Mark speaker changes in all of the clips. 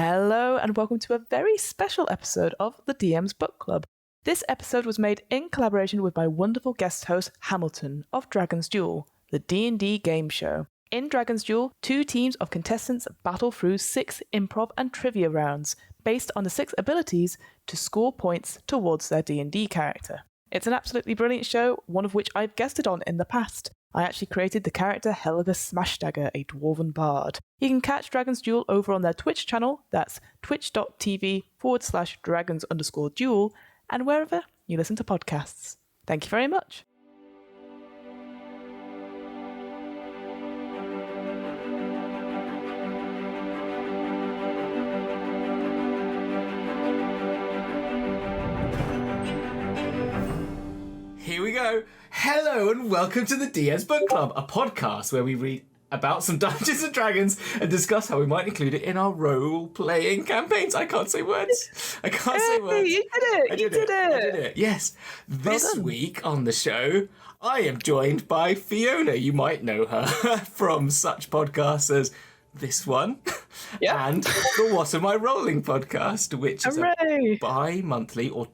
Speaker 1: Hello and welcome to a very special episode of the DM's Book Club. This episode was made in collaboration with my wonderful guest host Hamilton of Dragon's Duel, the D&D Gameshow. In Dragon's Duel, 2 teams of contestants battle through 6 improv and trivia rounds based on the 6 abilities to score points towards their D&D character. It's an absolutely brilliant show, one of which I've guested on in the past. I actually created the character Helga Smashdagger, a dwarven bard. You can catch Dragon's Duel over on their Twitch channel, that's twitch.tv/dragons_duel, and wherever you listen to podcasts. Thank you very much.
Speaker 2: Here we go. Hello and welcome to the DM's Book Club, a podcast where we read about some Dungeons and Dragons and discuss how we might include it in our role-playing campaigns. I can't say words.
Speaker 1: You did it.
Speaker 2: Yes. This week on the show, I am joined by Fiona. You might know her from such podcasts as this one and the What Am I Rolling podcast, which is a bi-monthly or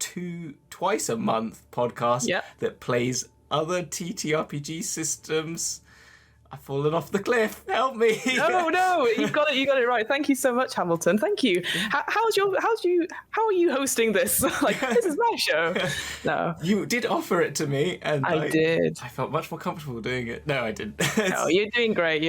Speaker 2: twice a month podcast that plays other TTRPG systems. I've fallen off the cliff. Help me!
Speaker 1: No, you got it right. Thank you so much, Hamilton. Thank you. How are you hosting this? This is my show. No,
Speaker 2: you did offer it to me, and
Speaker 1: I did.
Speaker 2: I felt much more comfortable doing it. No, I didn't.
Speaker 1: No, you're doing great.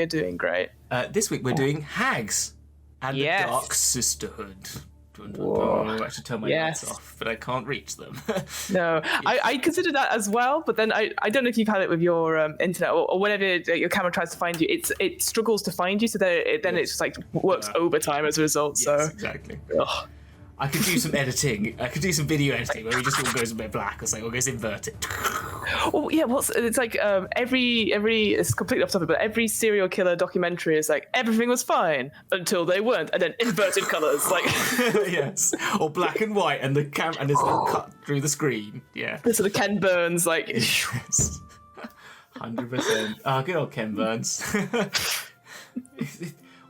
Speaker 2: This week we're doing Hags and the Dark Sisterhood. I should turn my lights off, but I can't reach them.
Speaker 1: No, I consider that as well, but then I don't know if you've had it with your internet or whenever your camera tries to find you, it struggles to find you, so then it's just like works overtime as a result.
Speaker 2: Yes, exactly. Ugh. I could do some editing. I could do some video editing where it just all goes a bit black or something, or goes inverted.
Speaker 1: Well, yeah, it's like every it's completely off topic, but every serial killer documentary is like everything was fine until they weren't, and then inverted colours, like
Speaker 2: yes, or black and white, and the camera and it's all cut through the screen. Yeah,
Speaker 1: the sort of Ken Burns, like
Speaker 2: 100%. Ah, good old Ken Burns.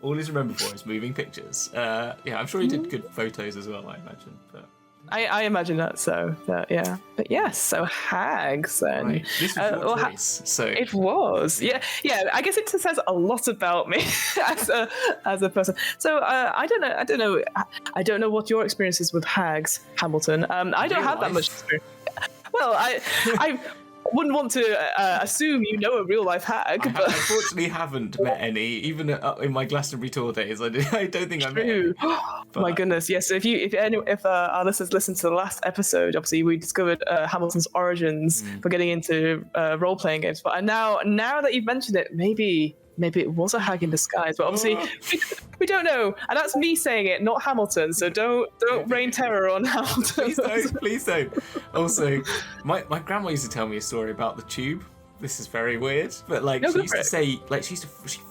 Speaker 2: All he's remembered for is moving pictures. I'm sure he did good photos as well, I imagine. But
Speaker 1: I imagine that, so yeah. But yes, so Hags then.
Speaker 2: Right. This was your choice, so
Speaker 1: it was. Yeah. I guess it says a lot about me as a person. So I don't know what your experience is with Hags, Hamilton. I don't have that much experience. Well, I wouldn't want to assume you know a real life hag.
Speaker 2: But I unfortunately haven't met any, even in my Glastonbury tour days. I don't think I met any.
Speaker 1: But my goodness, yes. So if our listeners listened to the last episode, obviously we discovered Hamilton's origins for getting into role playing games. But now that you've mentioned it, maybe it was a hag in disguise, but obviously we don't know, and that's me saying it, not Hamilton. So don't rain terror on Hamilton.
Speaker 2: Please don't. Also, my grandma used to tell me a story about the tube. This is very weird, but she used to say, she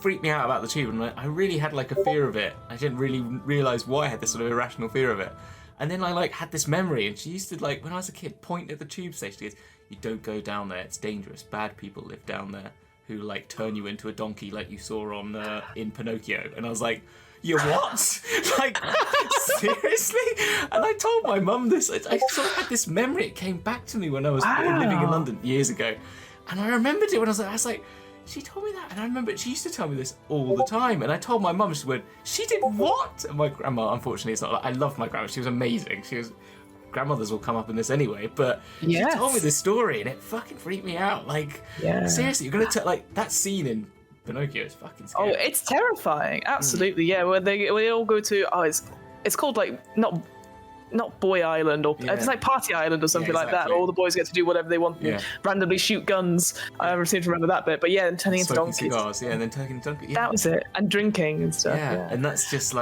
Speaker 2: freaked me out about the tube, and I really had like a fear of it. I didn't really realize why I had this sort of irrational fear of it, and then I had this memory, and she used to when I was a kid point at the tube station. She goes, "You don't go down there. It's dangerous. Bad people live down there who turn you into a donkey like you saw on in Pinocchio." And I was like, "You what?" Seriously? And I told my mum this. I sort of had this memory. It came back to me when I was living in London years ago, and I remembered it when I was like, she told me that, and I remember she used to tell me this all the time. And I told my mum, she went, "She did what?" And my grandma, unfortunately, it's not. I loved my grandma. She was amazing. Grandmothers will come up in this anyway, but she told me this story and it fucking freaked me out. Seriously, you're gonna tell that scene in Pinocchio is fucking scary.
Speaker 1: Oh, it's terrifying. Absolutely, yeah. Where they all go to it's called not Boy Island, or it's like Party Island or something like that. All the boys get to do whatever they want and randomly shoot guns. I seem to remember that bit, but and turning into donkeys.
Speaker 2: Cigars, and then turning into donkeys.
Speaker 1: That was it, and drinking and stuff.
Speaker 2: Yeah, and that's just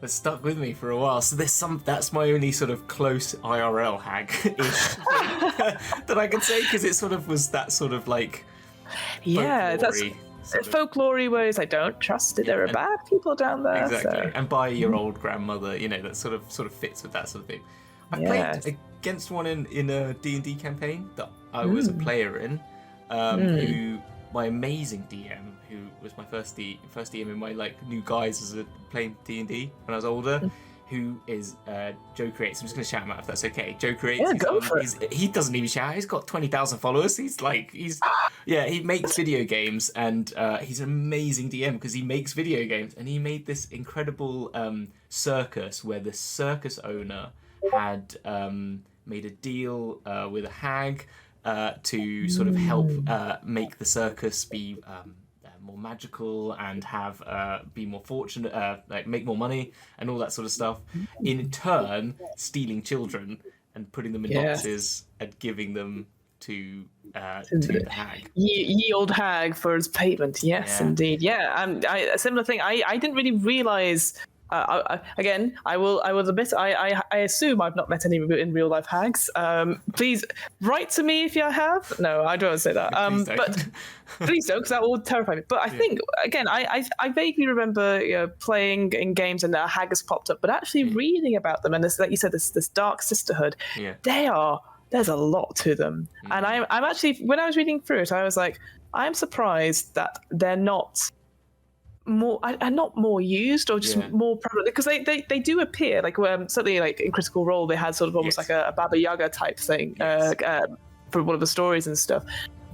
Speaker 2: that stuck with me for a while. So that's my only sort of close IRL hag-ish that I can say, because it sort of was that sort of
Speaker 1: that's folklore-y where it's don't trust it. There are bad people down there.
Speaker 2: Exactly,
Speaker 1: so.
Speaker 2: And by your old grandmother, that sort of fits with that sort of thing. I played against one in a D&D campaign that I was a player in, who my amazing DM, who was my first DM in my like new guise as a playing D&D when I was older, who is Joe Creates. I'm just going to shout him out if that's okay. Joe Creates.
Speaker 1: Yeah, go for it.
Speaker 2: He doesn't even shout. He's got 20,000 followers. He makes video games, and he's an amazing DM because he makes video games. And he made this incredible circus where the circus owner had made a deal with a hag to sort of help make the circus be more magical and have be more fortunate, like make more money and all that sort of stuff. In turn, stealing children and putting them in boxes and giving them to the hag.
Speaker 1: Ye old hag for his payment. Yes, indeed. Yeah, a similar thing. I didn't really realize. Again, I will admit I assume I've not met any in real life hags. Please write to me if you have. No, I don't want to say that. But please don't, because that will terrify me. But I think again, I vaguely remember playing in games and a hag has popped up, but actually reading about them and this, like you said, this dark sisterhood. There's a lot to them, and I'm actually, when I was reading through it, I was like, I'm surprised that they're not more and not more used or just more prevalent, because they do appear like certainly like in Critical Role they had sort of almost like a Baba Yaga type thing for one of the stories and stuff,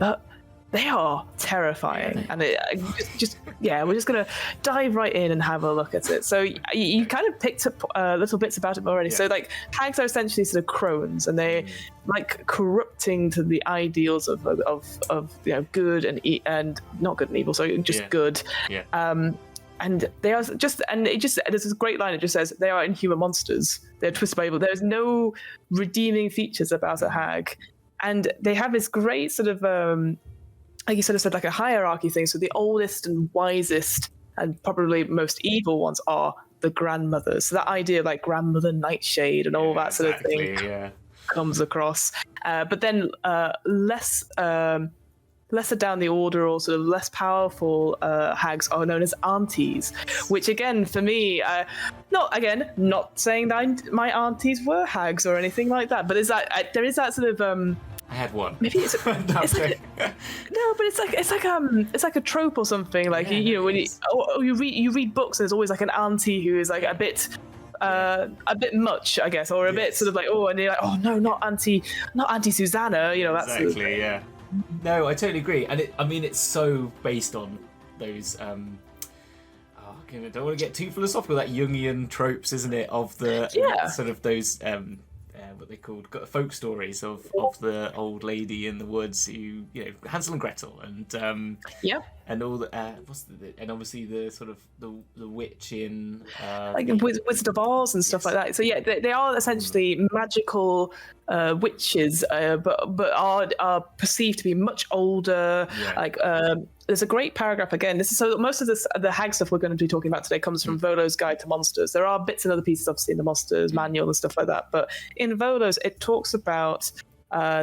Speaker 1: but they are terrifying. And we're just gonna dive right in and have a look at it. So you kind of picked up little bits about it already. So like hags are essentially sort of crones, and they like corrupting to the ideals of good and not good and evil, so just good. And they are just, and it just, there's this great line, it just says they are inhuman monsters, they're twisted by evil. There's no redeeming features about a hag, and they have this great sort of like you sort of said, like a hierarchy thing. So the oldest and wisest and probably most evil ones are the grandmothers. So that idea of like grandmother Nightshade and all that sort of thing comes across. But then lesser down the order, or sort of less powerful hags are known as aunties, which again, for me, not saying that my aunties were hags or anything like that, but there is that sort of
Speaker 2: I had one.
Speaker 1: Maybe it's like a trope or something. Like when you read books, there's always like an auntie who is like a bit much, I guess, or a bit sort of like, and you're like, oh no, not Auntie Susanna. That's
Speaker 2: exactly. No, I totally agree, and it's so based on those. I don't want to get too philosophical. That Jungian tropes, isn't it? Of the sort of those. What they called folk stories of the old lady in the woods who, Hansel and Gretel, and and all the and obviously the sort of the witch in
Speaker 1: like Wizard of Oz and stuff like that. So they are essentially magical witches, but are perceived to be much older. Like there's a great paragraph again. Most of the hag stuff we're going to be talking about today comes from Volo's Guide to Monsters. There are bits and other pieces obviously in the Monsters manual and stuff like that, but in Volo's it talks about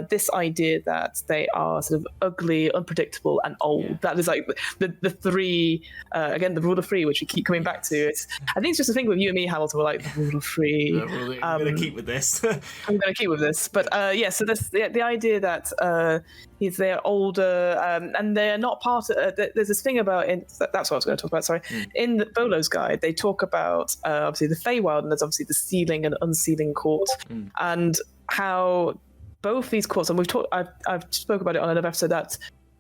Speaker 1: this idea that they are sort of ugly, unpredictable, and old. That is like the three, again, the rule of three, which we keep coming back to. I think it's just a thing with you and me, Hamilton. We're like, the rule of three.
Speaker 2: I'm going to keep with this.
Speaker 1: I'm going to keep with this. But so there's the idea that they're older and they're not part of... there's this thing about... that's what I was going to talk about, sorry. In the Volo's Guide, they talk about, obviously, the Feywild, and there's obviously the sealing and unsealing court, and how... both these courts, and I've spoke about it on another episode that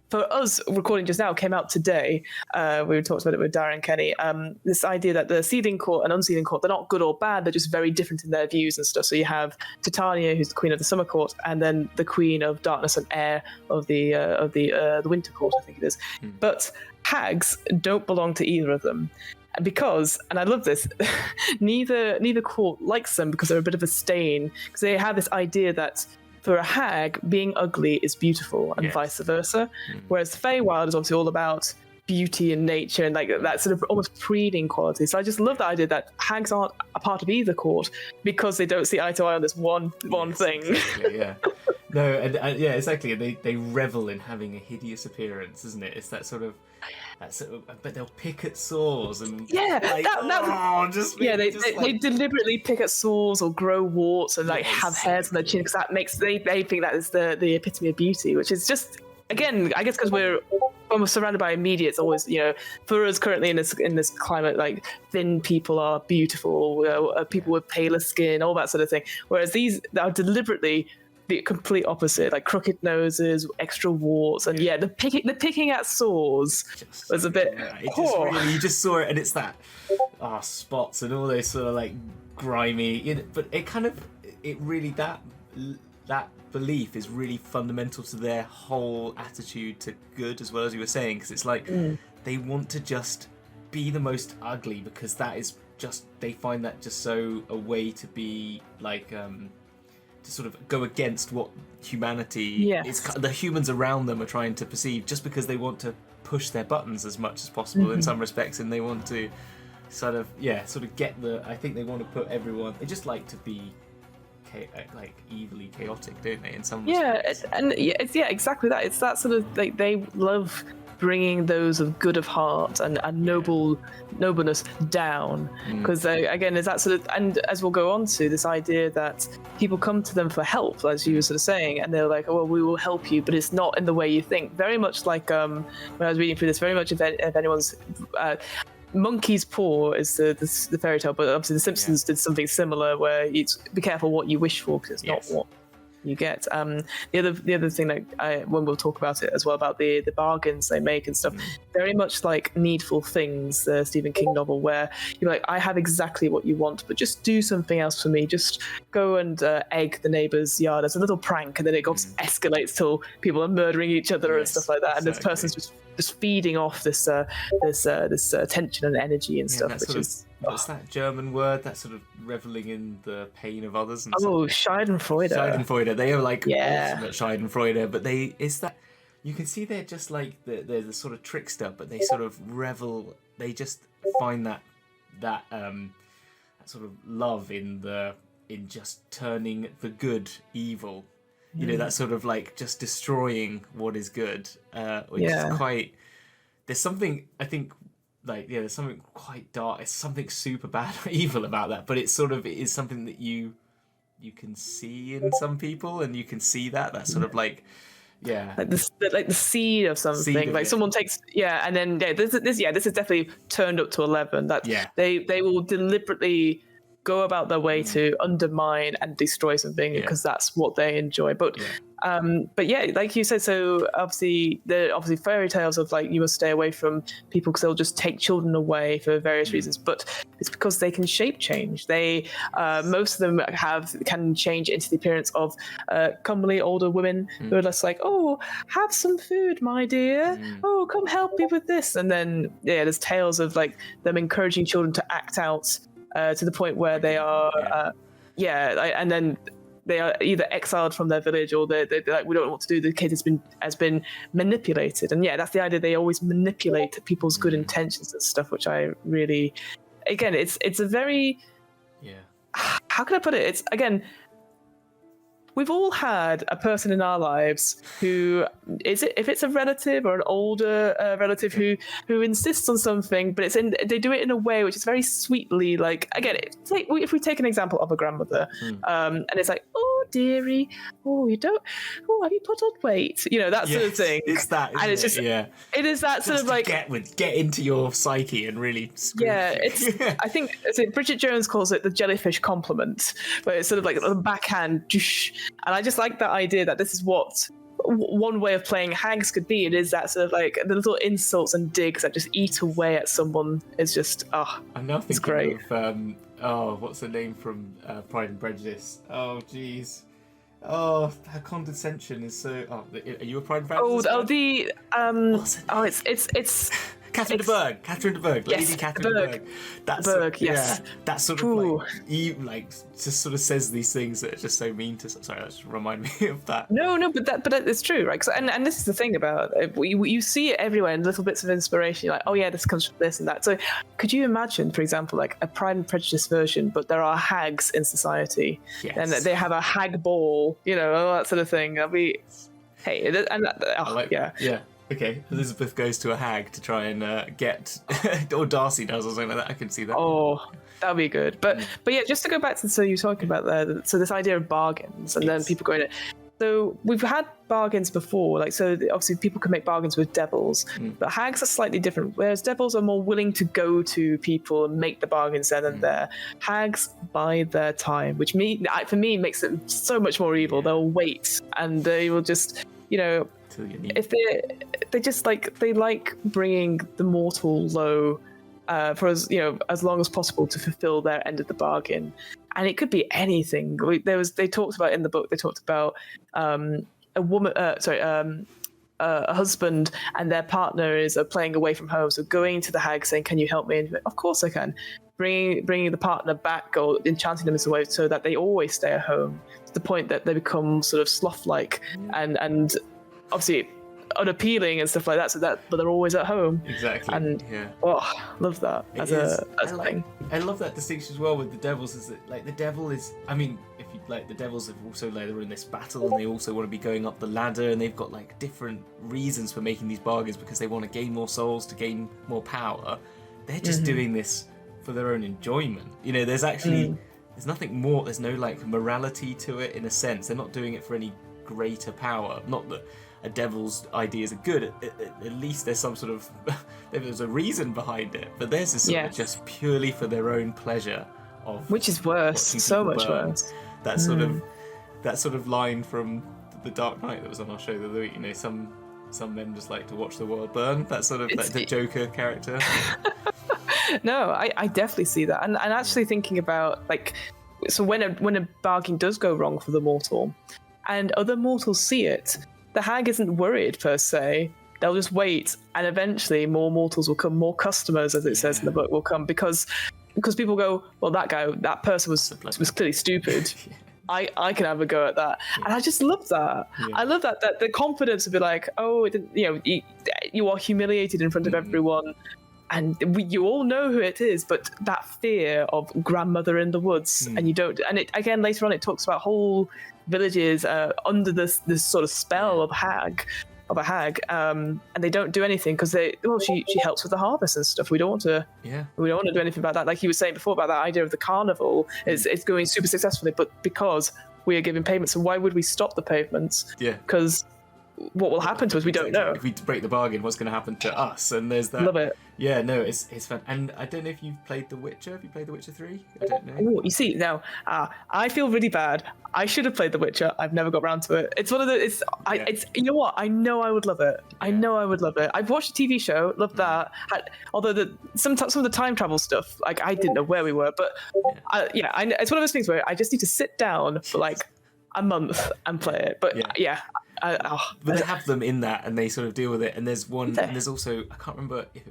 Speaker 1: for us recording just now came out today. We talked about it with Darren Kenny. This idea that the sealing court and unsealing court, they're not good or bad, they're just very different in their views and stuff. So you have Titania, who's the queen of the summer court, and then the queen of darkness and air of the winter court, I think it is. But hags don't belong to either of them. Because, and I love this, neither court likes them because they're a bit of a stain, because they have this idea that for a hag, being ugly is beautiful, and vice versa. Whereas Feywild is obviously all about beauty and nature and like that sort of almost preening quality. So I just love the idea that hags aren't a part of either court because they don't see eye to eye on this one thing.
Speaker 2: Exactly, no, and exactly. They revel in having a hideous appearance, isn't it? It's that sort of. But they'll pick at sores and
Speaker 1: they deliberately pick at sores or grow warts and like have hairs on their chin because that makes they think that is the epitome of beauty, which is just, again, I guess because we're when we're surrounded by immediate, it's always, for us currently in this climate, like thin people are beautiful, people with paler skin, all that sort of thing. Whereas these are deliberately the complete opposite, like crooked noses, extra warts, and the picking at sores was a bit.
Speaker 2: You just saw it, and it's that spots and all those sort of like grimy. But it really that belief is really fundamental to their whole attitude to good, as well, as you were saying, because it's like they want to just be the most ugly because that is just, they find that just so a way to be like to sort of go against what humanity is, the humans around them are trying to perceive, just because they want to push their buttons as much as possible in some respects, and they want to sort of get I think they want to put everyone, they just like to be like evilly chaotic, don't they, in some respects?
Speaker 1: It's exactly that. It's that sort of like, they love bringing those of good of heart and nobleness down, because again, is that sort of, and as we'll go on to, this idea that people come to them for help, as you were sort of saying, and they're like, oh, well, we will help you, but it's not in the way you think. Very much like when I was reading through this, very much if anyone's Monkey's Paw is the fairy tale, but obviously the Simpsons did something similar, where it's be careful what you wish for, because it's not what you get. The other thing that when we'll talk about it as well, about the bargains they make and stuff, very much like Needful Things, the Stephen King novel, where you're like, I have exactly what you want, but just do something else for me. Just go and egg the neighbour's yard as a little prank, and then it escalates till people are murdering each other and stuff like that. And this person's just feeding off this tension and energy and stuff, which is.
Speaker 2: What's that German word? That sort of reveling in the pain of others and stuff.
Speaker 1: Schadenfreude.
Speaker 2: Schadenfreude. They are like ultimate Schadenfreude, but is that you can see they're just like they're the sort of trickster, but they sort of revel. They just find that sort of love in just turning the good evil. That sort of like just destroying what is good, which is quite. There's something, I think. There's something quite dark. It's something super bad, evil about that. But it is something that you can see in some people, and you can see that sort of like the seed of something. Someone takes and then this is definitely turned up to 11. That they will deliberately go about their way to undermine and destroy something because that's what they enjoy. But like you said, so obviously fairy tales of like, you must stay away from people because they'll just take children away for various reasons, but it's because they can shape change. They most of them can change into the appearance of comely older women who are just like, oh, have some food, my dear. Oh, come help me with this. And then there's tales of like them encouraging children to act out to the point where they are and then they are either exiled from their village, or they're like, we don't know what to do. The kid has been manipulated, and that's the idea. They always manipulate people's good intentions and stuff, which I really, again, it's a very how can I put it? It's, again, we've all had a person in our lives who if it's a relative or an older relative who insists on something, but they do it in a way which is very sweetly, like, again, if we take an example of a grandmother, and it's like, oh dearie, oh, have you put on weight, that sort of thing. It's that,
Speaker 1: and it's just it is that sort of like
Speaker 2: get into your psyche and really
Speaker 1: it's I think Bridget Jones calls it the jellyfish compliment, where it's sort of like a backhand. And I just like that idea that this is what one way of playing Hags could be. It is that sort of like the little insults and digs that just eat away at someone. Is just
Speaker 2: I'm now thinking
Speaker 1: great.
Speaker 2: Of what's her name from Pride and Prejudice? Oh jeez. Oh, her condescension is so. Oh, are you a Pride and Prejudice?
Speaker 1: It's
Speaker 2: Catherine de Bourgh, Lady Catherine de Bourgh. That sort of like just sort of says these things that are just so mean to. Sorry, that just remind me of that.
Speaker 1: No, but it's true, right? And this is the thing about it. You see it everywhere in little bits of inspiration. You're like, oh yeah, this comes from this and that. So could you imagine, for example, like a Pride and Prejudice version, but there are hags in society, and they have a hag ball, all that sort of thing. That'll be,
Speaker 2: Okay, Elizabeth goes to a hag to try and get, or Darcy does, or something like that. I can see that.
Speaker 1: Oh, that'd be good. But just to go back to, so you're talking about so this idea of bargains, and then people going, So we've had bargains before, like, so obviously people can make bargains with devils, but hags are slightly different. Whereas devils are more willing to go to people and make the bargains then and there. Hags bide their time, which for me makes it so much more evil. They'll wait and they will just, if they just they like bringing the mortal low for as long as possible to fulfill their end of the bargain. And it could be anything. They talked about in the book. They talked about a woman, a husband and their partner is playing away from home. So going to the hag saying, "Can you help me?" And of course I can. Bringing the partner back or enchanting them in some way so that they always stay at home to the point that they become sort of sloth-like and obviously unappealing and stuff like that. But they're always at home.
Speaker 2: Exactly.
Speaker 1: And love that as a thing.
Speaker 2: I love that distinction as well with the devils. Is that the devil is? I mean, if you the devils have also they're in this battle and they also want to be going up the ladder and they've got different reasons for making these bargains because they want to gain more souls to gain more power. They're just doing this for their own enjoyment. There's actually there's nothing more. There's no morality to it in a sense. They're not doing it for any greater power. Not that a devil's ideas are good. At least there's some sort of there's a reason behind it. But theirs is sort of just purely for their own pleasure of
Speaker 1: which is worse, so much worse.
Speaker 2: That sort of line from The Dark Knight that was on our show the other week. Some men just like to watch the world burn. That sort of the Joker character.
Speaker 1: No, I definitely see that, and actually thinking about so when a bargain does go wrong for the mortal, and other mortals see it, the hag isn't worried per se. They'll just wait, and eventually more mortals will come, more customers, as it says in the book, will come because people go, well, that person was clearly stupid. I can have a go at that, and I just love that. I love that the confidence to be like, oh, it didn't, you are humiliated in front of everyone. And you all know who it is, but that fear of grandmother in the woods, and you don't. And it again later on, it talks about whole villages under this sort of spell of a hag, and they don't do anything because she helps with the harvest and stuff. We don't want to do anything about that. Like he was saying before about that idea of the carnival, it's going super successfully, but because we are giving payments, so why would we stop the payments? Because what will happen to us, we don't know. If
Speaker 2: we break the bargain, what's going to happen to us? And there's that.
Speaker 1: Love it.
Speaker 2: Yeah, no, it's fun. And I don't know if you've played The Witcher. Have you played The Witcher 3? I don't know.
Speaker 1: Ooh, you see, now, I feel really bad. I should have played The Witcher. I've never got around to it. It's one of the, it's you know what? I know I would love it. I know I would love it. I've watched the TV show, loved that. Although some of the time travel stuff, I didn't know where we were. But it's one of those things where I just need to sit down for a month and play it. But
Speaker 2: but they have them in that, and they sort of deal with it. And there's one, and there's also I can't remember if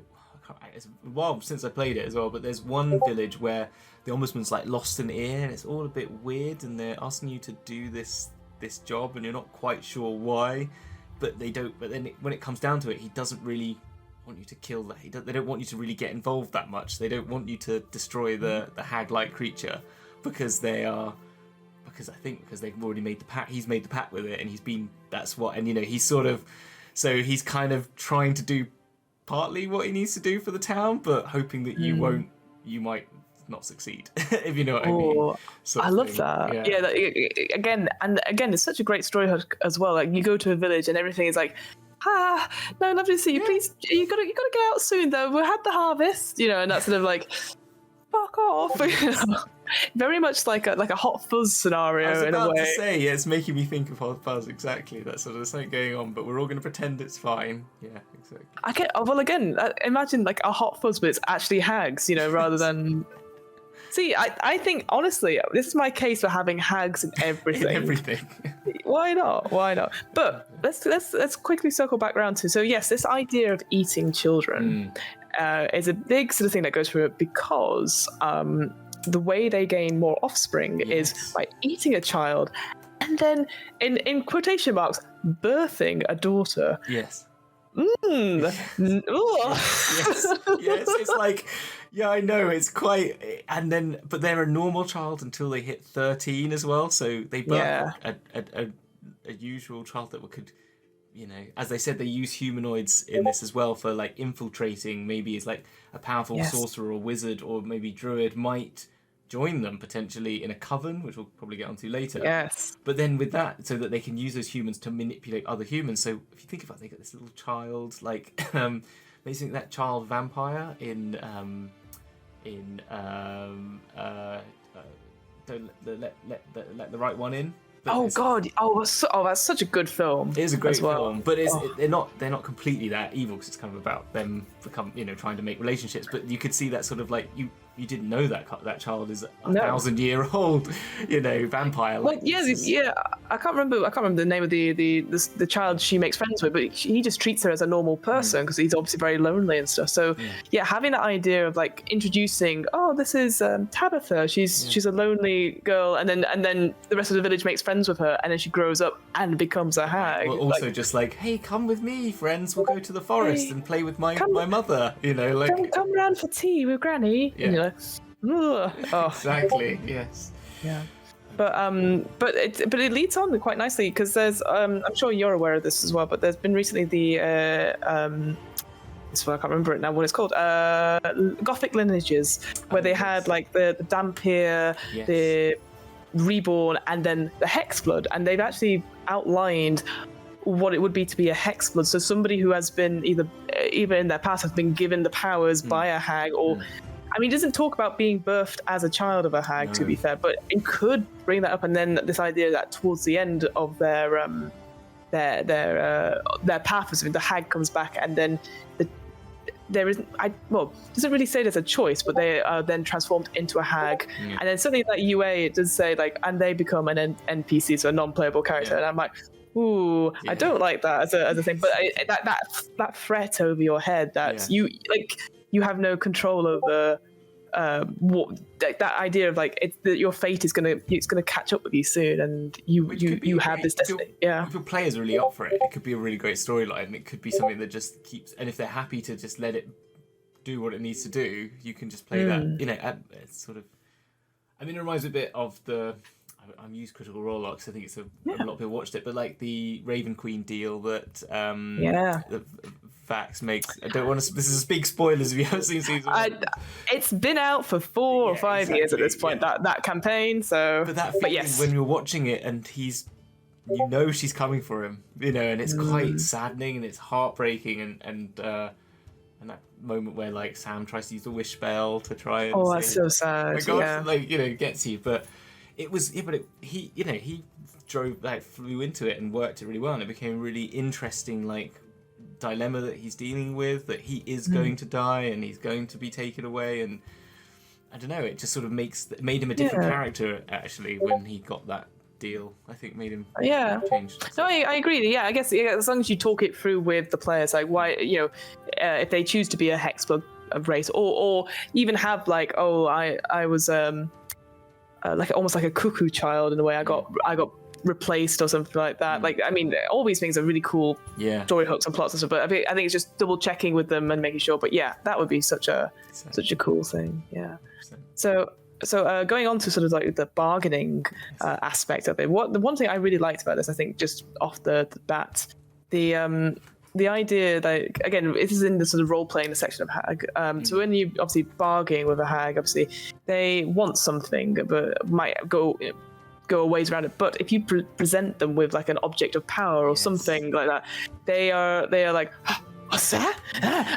Speaker 2: it's a while since I played it as well. But there's one village where the ombudsman's lost an ear, and it's all a bit weird, and they're asking you to do this job, and you're not quite sure why. But they don't. But then when it comes down to it, he doesn't really want you to kill that. They don't want you to really get involved that much. They don't want you to destroy the hag-like creature because they are. Because they've already made the pact. He's made the pact with it, and he's sort of, so he's kind of trying to do partly what he needs to do for the town, but hoping that you might not succeed, if you know what I mean.
Speaker 1: I love that. Again, it's such a great story as well. You go to a village and everything is no, lovely to see you. Please, you gotta get out soon though. We had the harvest, and that's sort of fuck off. Very much like a Hot Fuzz scenario in a way. I was about to say,
Speaker 2: it's making me think of Hot Fuzz exactly. That's sort of something going on, but we're all going to pretend it's fine. Yeah, exactly.
Speaker 1: Imagine a Hot Fuzz, but it's actually hags, rather than. See, I think honestly, this is my case for having hags in everything. Why not? But let's quickly circle back around to. So yes, this idea of eating children is a big sort of thing that goes through it because. The way they gain more offspring is by eating a child and then, in quotation marks, birthing a daughter.
Speaker 2: Yes.
Speaker 1: Yes.
Speaker 2: It's I know, it's quite... And then, but they're a normal child until they hit 13 as well, so they birth a usual child that could... as they said, they use humanoids in this as well for infiltrating. Maybe it's a powerful sorcerer or wizard or maybe druid might join them potentially in a coven, which we'll probably get onto later.
Speaker 1: Yes.
Speaker 2: But then with that, so that they can use those humans to manipulate other humans. So if you think about it, they got this little child, like basically that child vampire in Don't let the right one in.
Speaker 1: Oh God! That's such a good film.
Speaker 2: It is a great film, but they're not completely that evil, because it's kind of about them trying to make relationships. But you could see that sort of like you didn't know that child is a 1,000-year-old vampire.
Speaker 1: Well, yeah. I can't remember the name of the child she makes friends with, but he just treats her as a normal person because he's obviously very lonely and stuff. So having that idea of like introducing, this is Tabitha. She's a lonely girl, and then the rest of the village makes friends with her, and then she grows up and becomes a hag.
Speaker 2: Well, also just like, hey, come with me, friends. We'll go to the forest and play with my mother.
Speaker 1: Come round for tea with Granny.
Speaker 2: Yeah. Exactly. Yes.
Speaker 1: Yeah. But it leads on quite nicely, because there's I'm sure you're aware of this as well, but there's been recently I can't remember it now what it's called, Gothic lineages, where they had like the Dampier, the Reborn, and then the Hexblood, and they've actually outlined what it would be to be a Hexblood. So somebody who has been either in their past has been given the powers by a hag, or I mean, it doesn't talk about being birthed as a child of a hag, to be fair, but it could bring that up. And then this idea that towards the end of their path, the hag comes back, and then there isn't. It doesn't really say there's a choice, but they are then transformed into a hag. And then something like UA, it does say like, and they become an NPC, so a non-playable character. And I'm like, ooh, I don't like that as a thing. But that threat over your head that you have no control over that idea of like your fate is gonna catch up with you soon, and you have this destiny.
Speaker 2: If your players are really up for it, it could be a really great storyline. It could be something that just keeps, and if they're happy to just let it do what it needs to do, you can just play that. It's sort of, I mean, it reminds me a bit of I'm used Critical Role because I think it's a lot of people watched it, but like the Raven Queen deal that that Vax makes. I don't want to. This is big spoilers if you haven't seen season 1.
Speaker 1: It's been out for 4 or 5 years at this point. That campaign. So,
Speaker 2: but that feeling when you're watching it and she's coming for him, and it's quite saddening and it's heartbreaking, and that moment where like Sam tries to use the wish spell to try and
Speaker 1: that's so sad.
Speaker 2: My God, it gets you, but. It was, he flew into it and worked it really well, and it became a really interesting dilemma that he's dealing with, that he is going to die and he's going to be taken away, and I don't know, it just sort of made him a different character actually when he got that deal. I think made him change.
Speaker 1: No, I agree. Yeah, I guess as long as you talk it through with the players, like why if they choose to be a Hexblood race, or even have like I was almost like a cuckoo child in a way. I got replaced or something like that. Like, I mean, all these things are really cool story hooks and plots and stuff. But I think it's just double checking with them and making sure. But that would be such a cool thing. Yeah. So going on to sort of like the bargaining aspect of it. The one thing I really liked about this, I think, just off the bat, the idea that, again, this is in the sort of role-playing section of Hag. So when you obviously bargain with a Hag, obviously they want something, but might go a ways around it. But if you present them with like an object of power or something like that, they are like, what's that?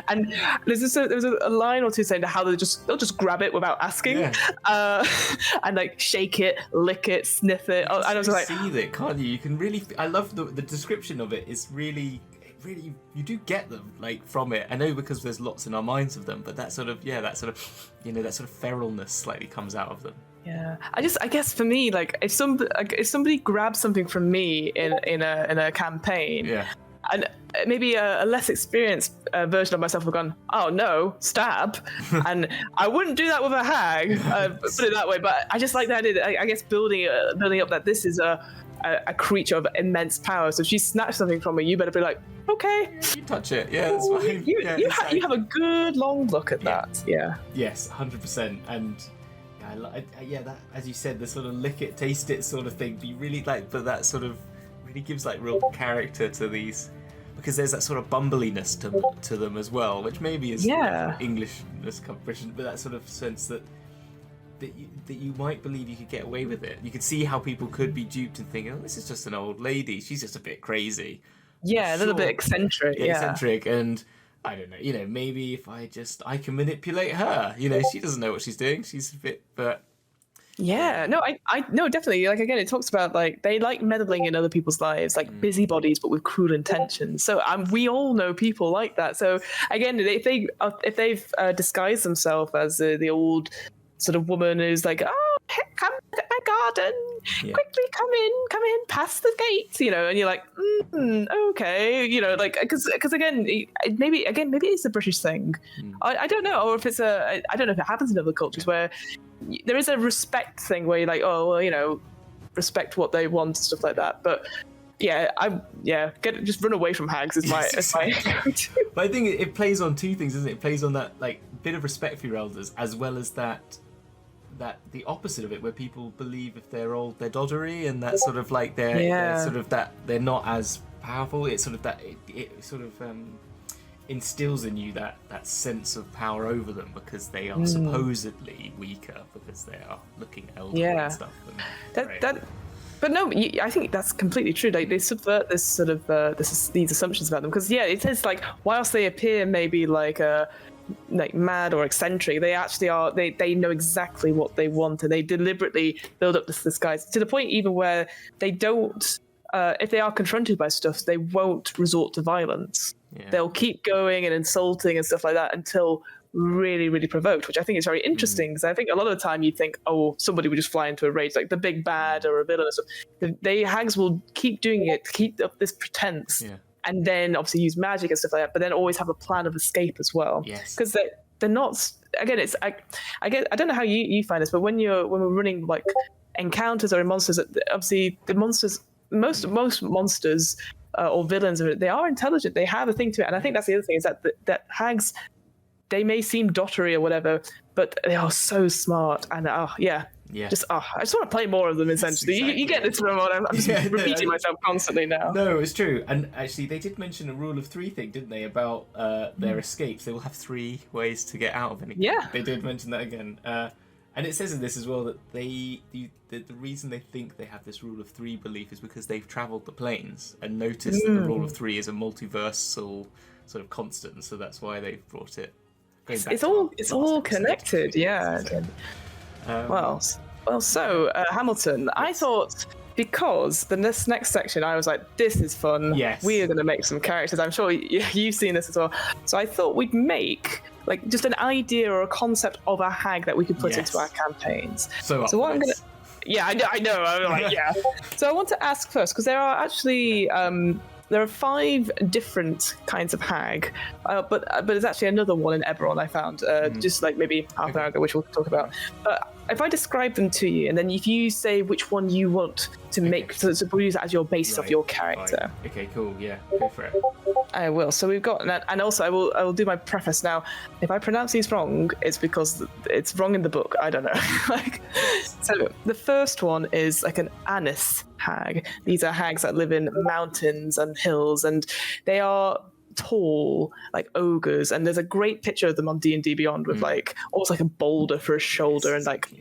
Speaker 1: And there's a line or two saying how they'll just grab it without asking, and like shake it, lick it, sniff it. And I was like,
Speaker 2: see that, can't you? You can really. I love the description of it. It's really you do get them like from it. I know because there's lots in our minds of them, but that sort of feralness slightly comes out of them.
Speaker 1: Yeah, I guess for me, like if somebody grabs something from me in a campaign, and maybe a less experienced version of myself would have gone, oh no, stab, and I wouldn't do that with a hag, put it that way. But I just like that idea. I guess building up that this is a creature of immense power. So if she snatched something from me, you better be like, okay,
Speaker 2: you touch it. Yeah, that's fine.
Speaker 1: You have a good long look at that. Yeah.
Speaker 2: Yes, 100%. And that, as you said, the sort of lick it, taste it sort of thing. Be really like, but that sort of really gives like real character to these, because there's that sort of bumbliness to them as well, which maybe is Englishness compression, but that sort of sense that that you might believe you could get away with it. You could see how people could be duped and think, oh, this is just an old lady. She's just a bit crazy.
Speaker 1: Yeah, a little bit eccentric. Yeah.
Speaker 2: Eccentric, and I don't know. Maybe if I can manipulate her. She doesn't know what she's doing. She's a bit, but.
Speaker 1: Yeah, no, I no, definitely. Like, again, it talks about like they like meddling in other people's lives, like busybodies, but with cruel intentions. So we all know people like that. So again, if they've disguised themselves as the old sort of woman who's like, oh, come look at my garden, quickly come in, past the gates, and you're like, okay, like because again, maybe it's a British thing. I don't know, or if it's I don't know if it happens in other cultures where there is a respect thing where you're like, oh, well, respect what they want and stuff like that. But just run away from hags is my go-to.
Speaker 2: But I think it plays on two things, doesn't it? It plays on that like bit of respect for your elders, as well as that the opposite of it, where people believe if they're old, they're doddery, and that sort of like they're sort of that they're not as powerful. It's sort of that it sort of instills in you that sense of power over them because they are supposedly weaker because they are looking elderly and stuff.
Speaker 1: But no, I think that's completely true. Like, they subvert this sort of these assumptions about them because it says like whilst they appear maybe like mad or eccentric, they actually are. They know exactly what they want, and they deliberately build up this disguise to the point even where they don't. If they are confronted by stuff, they won't resort to violence. Yeah. They'll keep going and insulting and stuff like that until really, really provoked, which I think is very interesting because I think a lot of the time you think, oh, somebody would just fly into a rage, like the big bad or a villain or something. Hags will keep doing it, keep up this pretense, and then obviously use magic and stuff like that, but then always have a plan of escape as well.
Speaker 2: Yes.
Speaker 1: Because they're not, again, it's, I don't know how you find this, but when we're running like encounters or in monsters, obviously the monsters, most monsters or villains, they are intelligent. They have a thing to it, and I think that's the other thing is that hags, they may seem dottery or whatever, but they are so smart. And I just want to play more of them. Essentially, exactly. You get this from what I'm just repeating myself constantly now.
Speaker 2: No, it's true. And actually, they did mention a rule of three thing, didn't they, about their escapes? They will have 3 ways to get out of anything.
Speaker 1: Yeah,
Speaker 2: they did mention that again. And it says in this as well that the reason they think they have this rule of 3 belief is because they've travelled the planes and noticed that the rule of 3 is a multiversal sort of constant, so that's why they've brought it.
Speaker 1: It's all connected, yeah. So Hamilton, I thought because this next section, I was like, this is fun.
Speaker 2: Yes,
Speaker 1: we are going to make some characters. I'm sure you've seen this as well. So I thought we'd make like just an idea or a concept of a hag that we could put into our campaigns. So what I'm gonna, I know. I'm like, So I want to ask first because there are actually there are 5 different kinds of hag, but there's actually another one in Eberron I found just like maybe half an hour ago, which we'll talk about. If I describe them to you, and then if you say which one you want to make, so use that as your base of your character.
Speaker 2: Fine. Okay, cool. Yeah, go for it.
Speaker 1: I will. So we've got, and also I will do my preface now. If I pronounce these wrong, it's because it's wrong in the book. I don't know. So the first one is like an Anis hag. These are hags that live in mountains and hills, and they are tall like ogres, and there's a great picture of them on D&D Beyond with like almost like a boulder for a shoulder, and like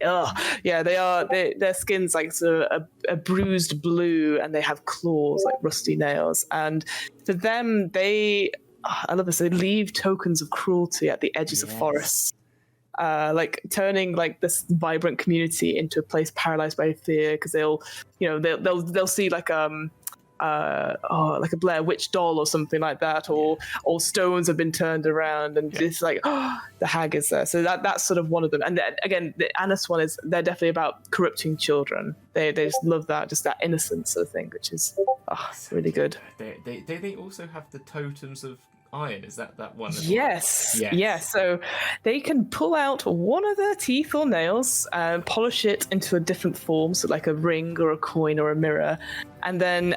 Speaker 1: their skin's like sort of a bruised blue, and they have claws like rusty nails, and for them I love this, they leave tokens of cruelty at the edges of forests, like turning like this vibrant community into a place paralyzed by fear, because they'll see like like a Blair Witch doll or something like that, or stones have been turned around, and it's like, the hag is there. So that's sort of one of them. And then, again, the Anis one is, they're definitely about corrupting children. They just love that, just that innocence sort of thing, which is really good.
Speaker 2: They also have the Totems of Iron. Is that one?
Speaker 1: Yes. So they can pull out one of their teeth or nails and polish it into a different form, so like a ring or a coin or a mirror, and then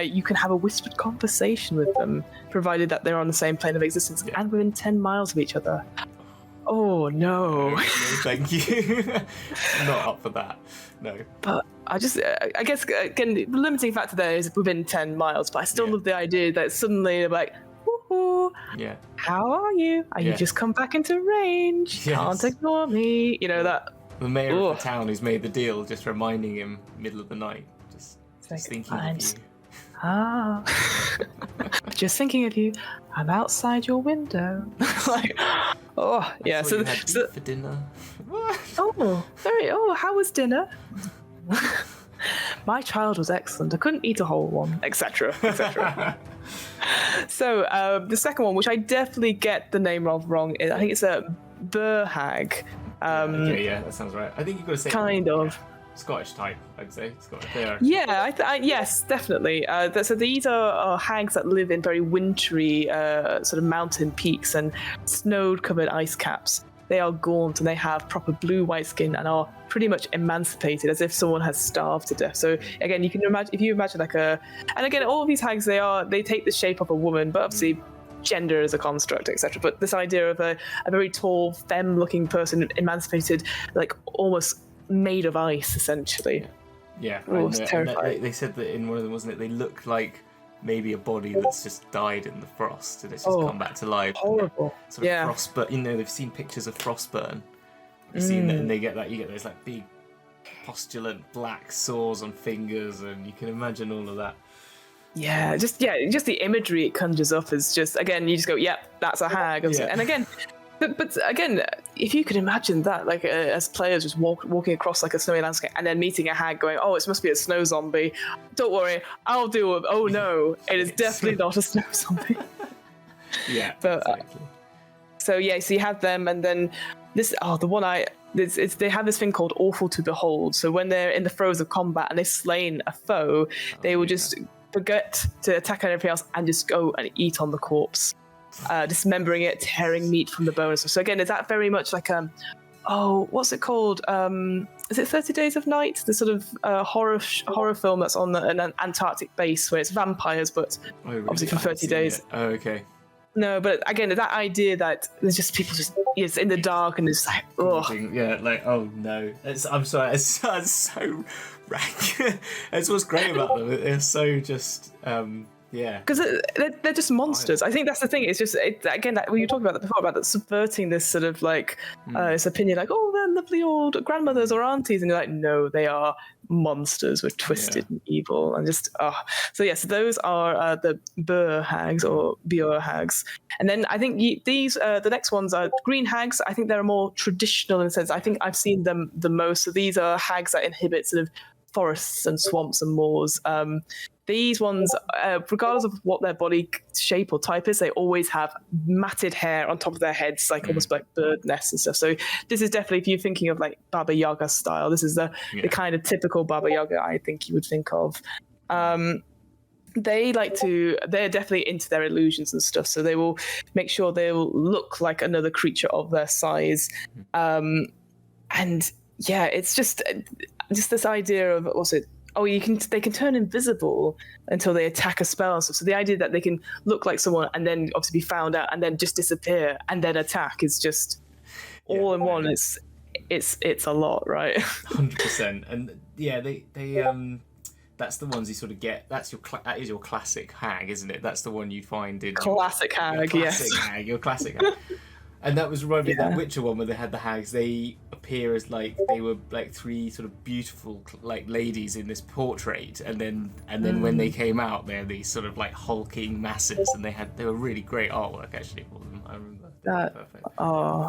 Speaker 1: you can have a whispered conversation with them, provided that they're on the same plane of existence and within 10 miles of each other. Oh no!
Speaker 2: Thank you. I'm not up for that. No.
Speaker 1: But I guess again, the limiting factor there is within 10 miles. But I still love the idea that suddenly they're like,
Speaker 2: Yeah.
Speaker 1: How are you? You just come back into range.
Speaker 2: Yes.
Speaker 1: Can't ignore me. You know that.
Speaker 2: The mayor of the town who's made the deal, just reminding him middle of the night, just thinking of you.
Speaker 1: Just thinking of you. I'm outside your window.
Speaker 2: Yeah. So you had beef for dinner.
Speaker 1: How was dinner? My child was excellent. I couldn't eat a whole one, etc., etc. So the second one, which I definitely get the name of wrong, I think it's a Burr Hag.
Speaker 2: That sounds right. I think you've got to say
Speaker 1: kind of
Speaker 2: Scottish type. I'd say Scottish.
Speaker 1: Yes, definitely. So these are hags that live in very wintry sort of mountain peaks and snow-covered ice caps. They are gaunt and they have proper blue-white skin and are pretty much emancipated, as if someone has starved to death. So again, you can imagine, if you imagine and again, all of these hags, they take the shape of a woman, but obviously gender is a construct, etc. But this idea of a very tall, femme-looking person, emancipated, like almost made of ice, essentially.
Speaker 2: Yeah.
Speaker 1: It's terrifying.
Speaker 2: They said that in one of them, wasn't it? They look like maybe a body that's just died in the frost and it's just come back to life.
Speaker 1: Horrible.
Speaker 2: Sort of frost, but they've seen pictures of frostburn. You've seen that, and you get those like big postulant black sores on fingers, and you can imagine all of that. Just
Speaker 1: the imagery it conjures up is just, again, you just go, that's a hag. And again, but again, if you could imagine that, like as players just walking across like a snowy landscape and then meeting a hag going, it must be a snow zombie. Don't worry, I'll deal with. Oh no, it is definitely not a snow zombie.
Speaker 2: Exactly.
Speaker 1: So you have them, and then they have this thing called Awful to Behold. So when they're in the throes of combat and they've slain a foe, they will just forget to attack everything else and just go and eat on the corpse. Dismembering it, tearing meat from the bones. So again, is that very much like what's it called? Is it 30 Days of Night? The sort of horror film that's on an Antarctic base where it's vampires, but obviously for 30 days.
Speaker 2: Oh, okay.
Speaker 1: No, but again, that idea that there's just people it's in the dark and it's like,
Speaker 2: Yeah, like, oh no. I'm sorry, it's so rank. It's what's great about them. They're so just... because they're just monsters. I think that's the thing. It's just again that when you talked about that before, about subverting this sort of like this opinion, like they're lovely old grandmothers or aunties, and you're like, no, they are monsters. We're twisted and evil, and just So those are the Burr Hags or Burr Hags, and then I think these the next ones are Green Hags. I think they're more traditional in a sense. I think I've seen them the most. So these are hags that inhabit sort of forests and swamps and moors. These ones, regardless of what their body shape or type is, they always have matted hair on top of their heads, like almost like bird nests and stuff. So this is definitely, if you're thinking of like Baba Yaga style, this is the kind of typical Baba Yaga I think you would think of. They're definitely into their illusions and stuff, so they will make sure they will look like another creature of their size. It's just this idea of they can turn invisible until they attack a spell and stuff. So the idea that they can look like someone and then obviously be found out and then just disappear and then attack is just all in one. It's a lot, right? 100%. And they that's the ones you sort of get. That is your classic hag, isn't it? That's the one you find in
Speaker 1: classic hag.
Speaker 2: Your classic hag. And that was reminding me of that Witcher one where they had the hags. They appear as like they were like three sort of beautiful like ladies in this portrait, and then when they came out, they're these sort of like hulking masses, and they were really great artwork actually for them. I remember that. Perfect.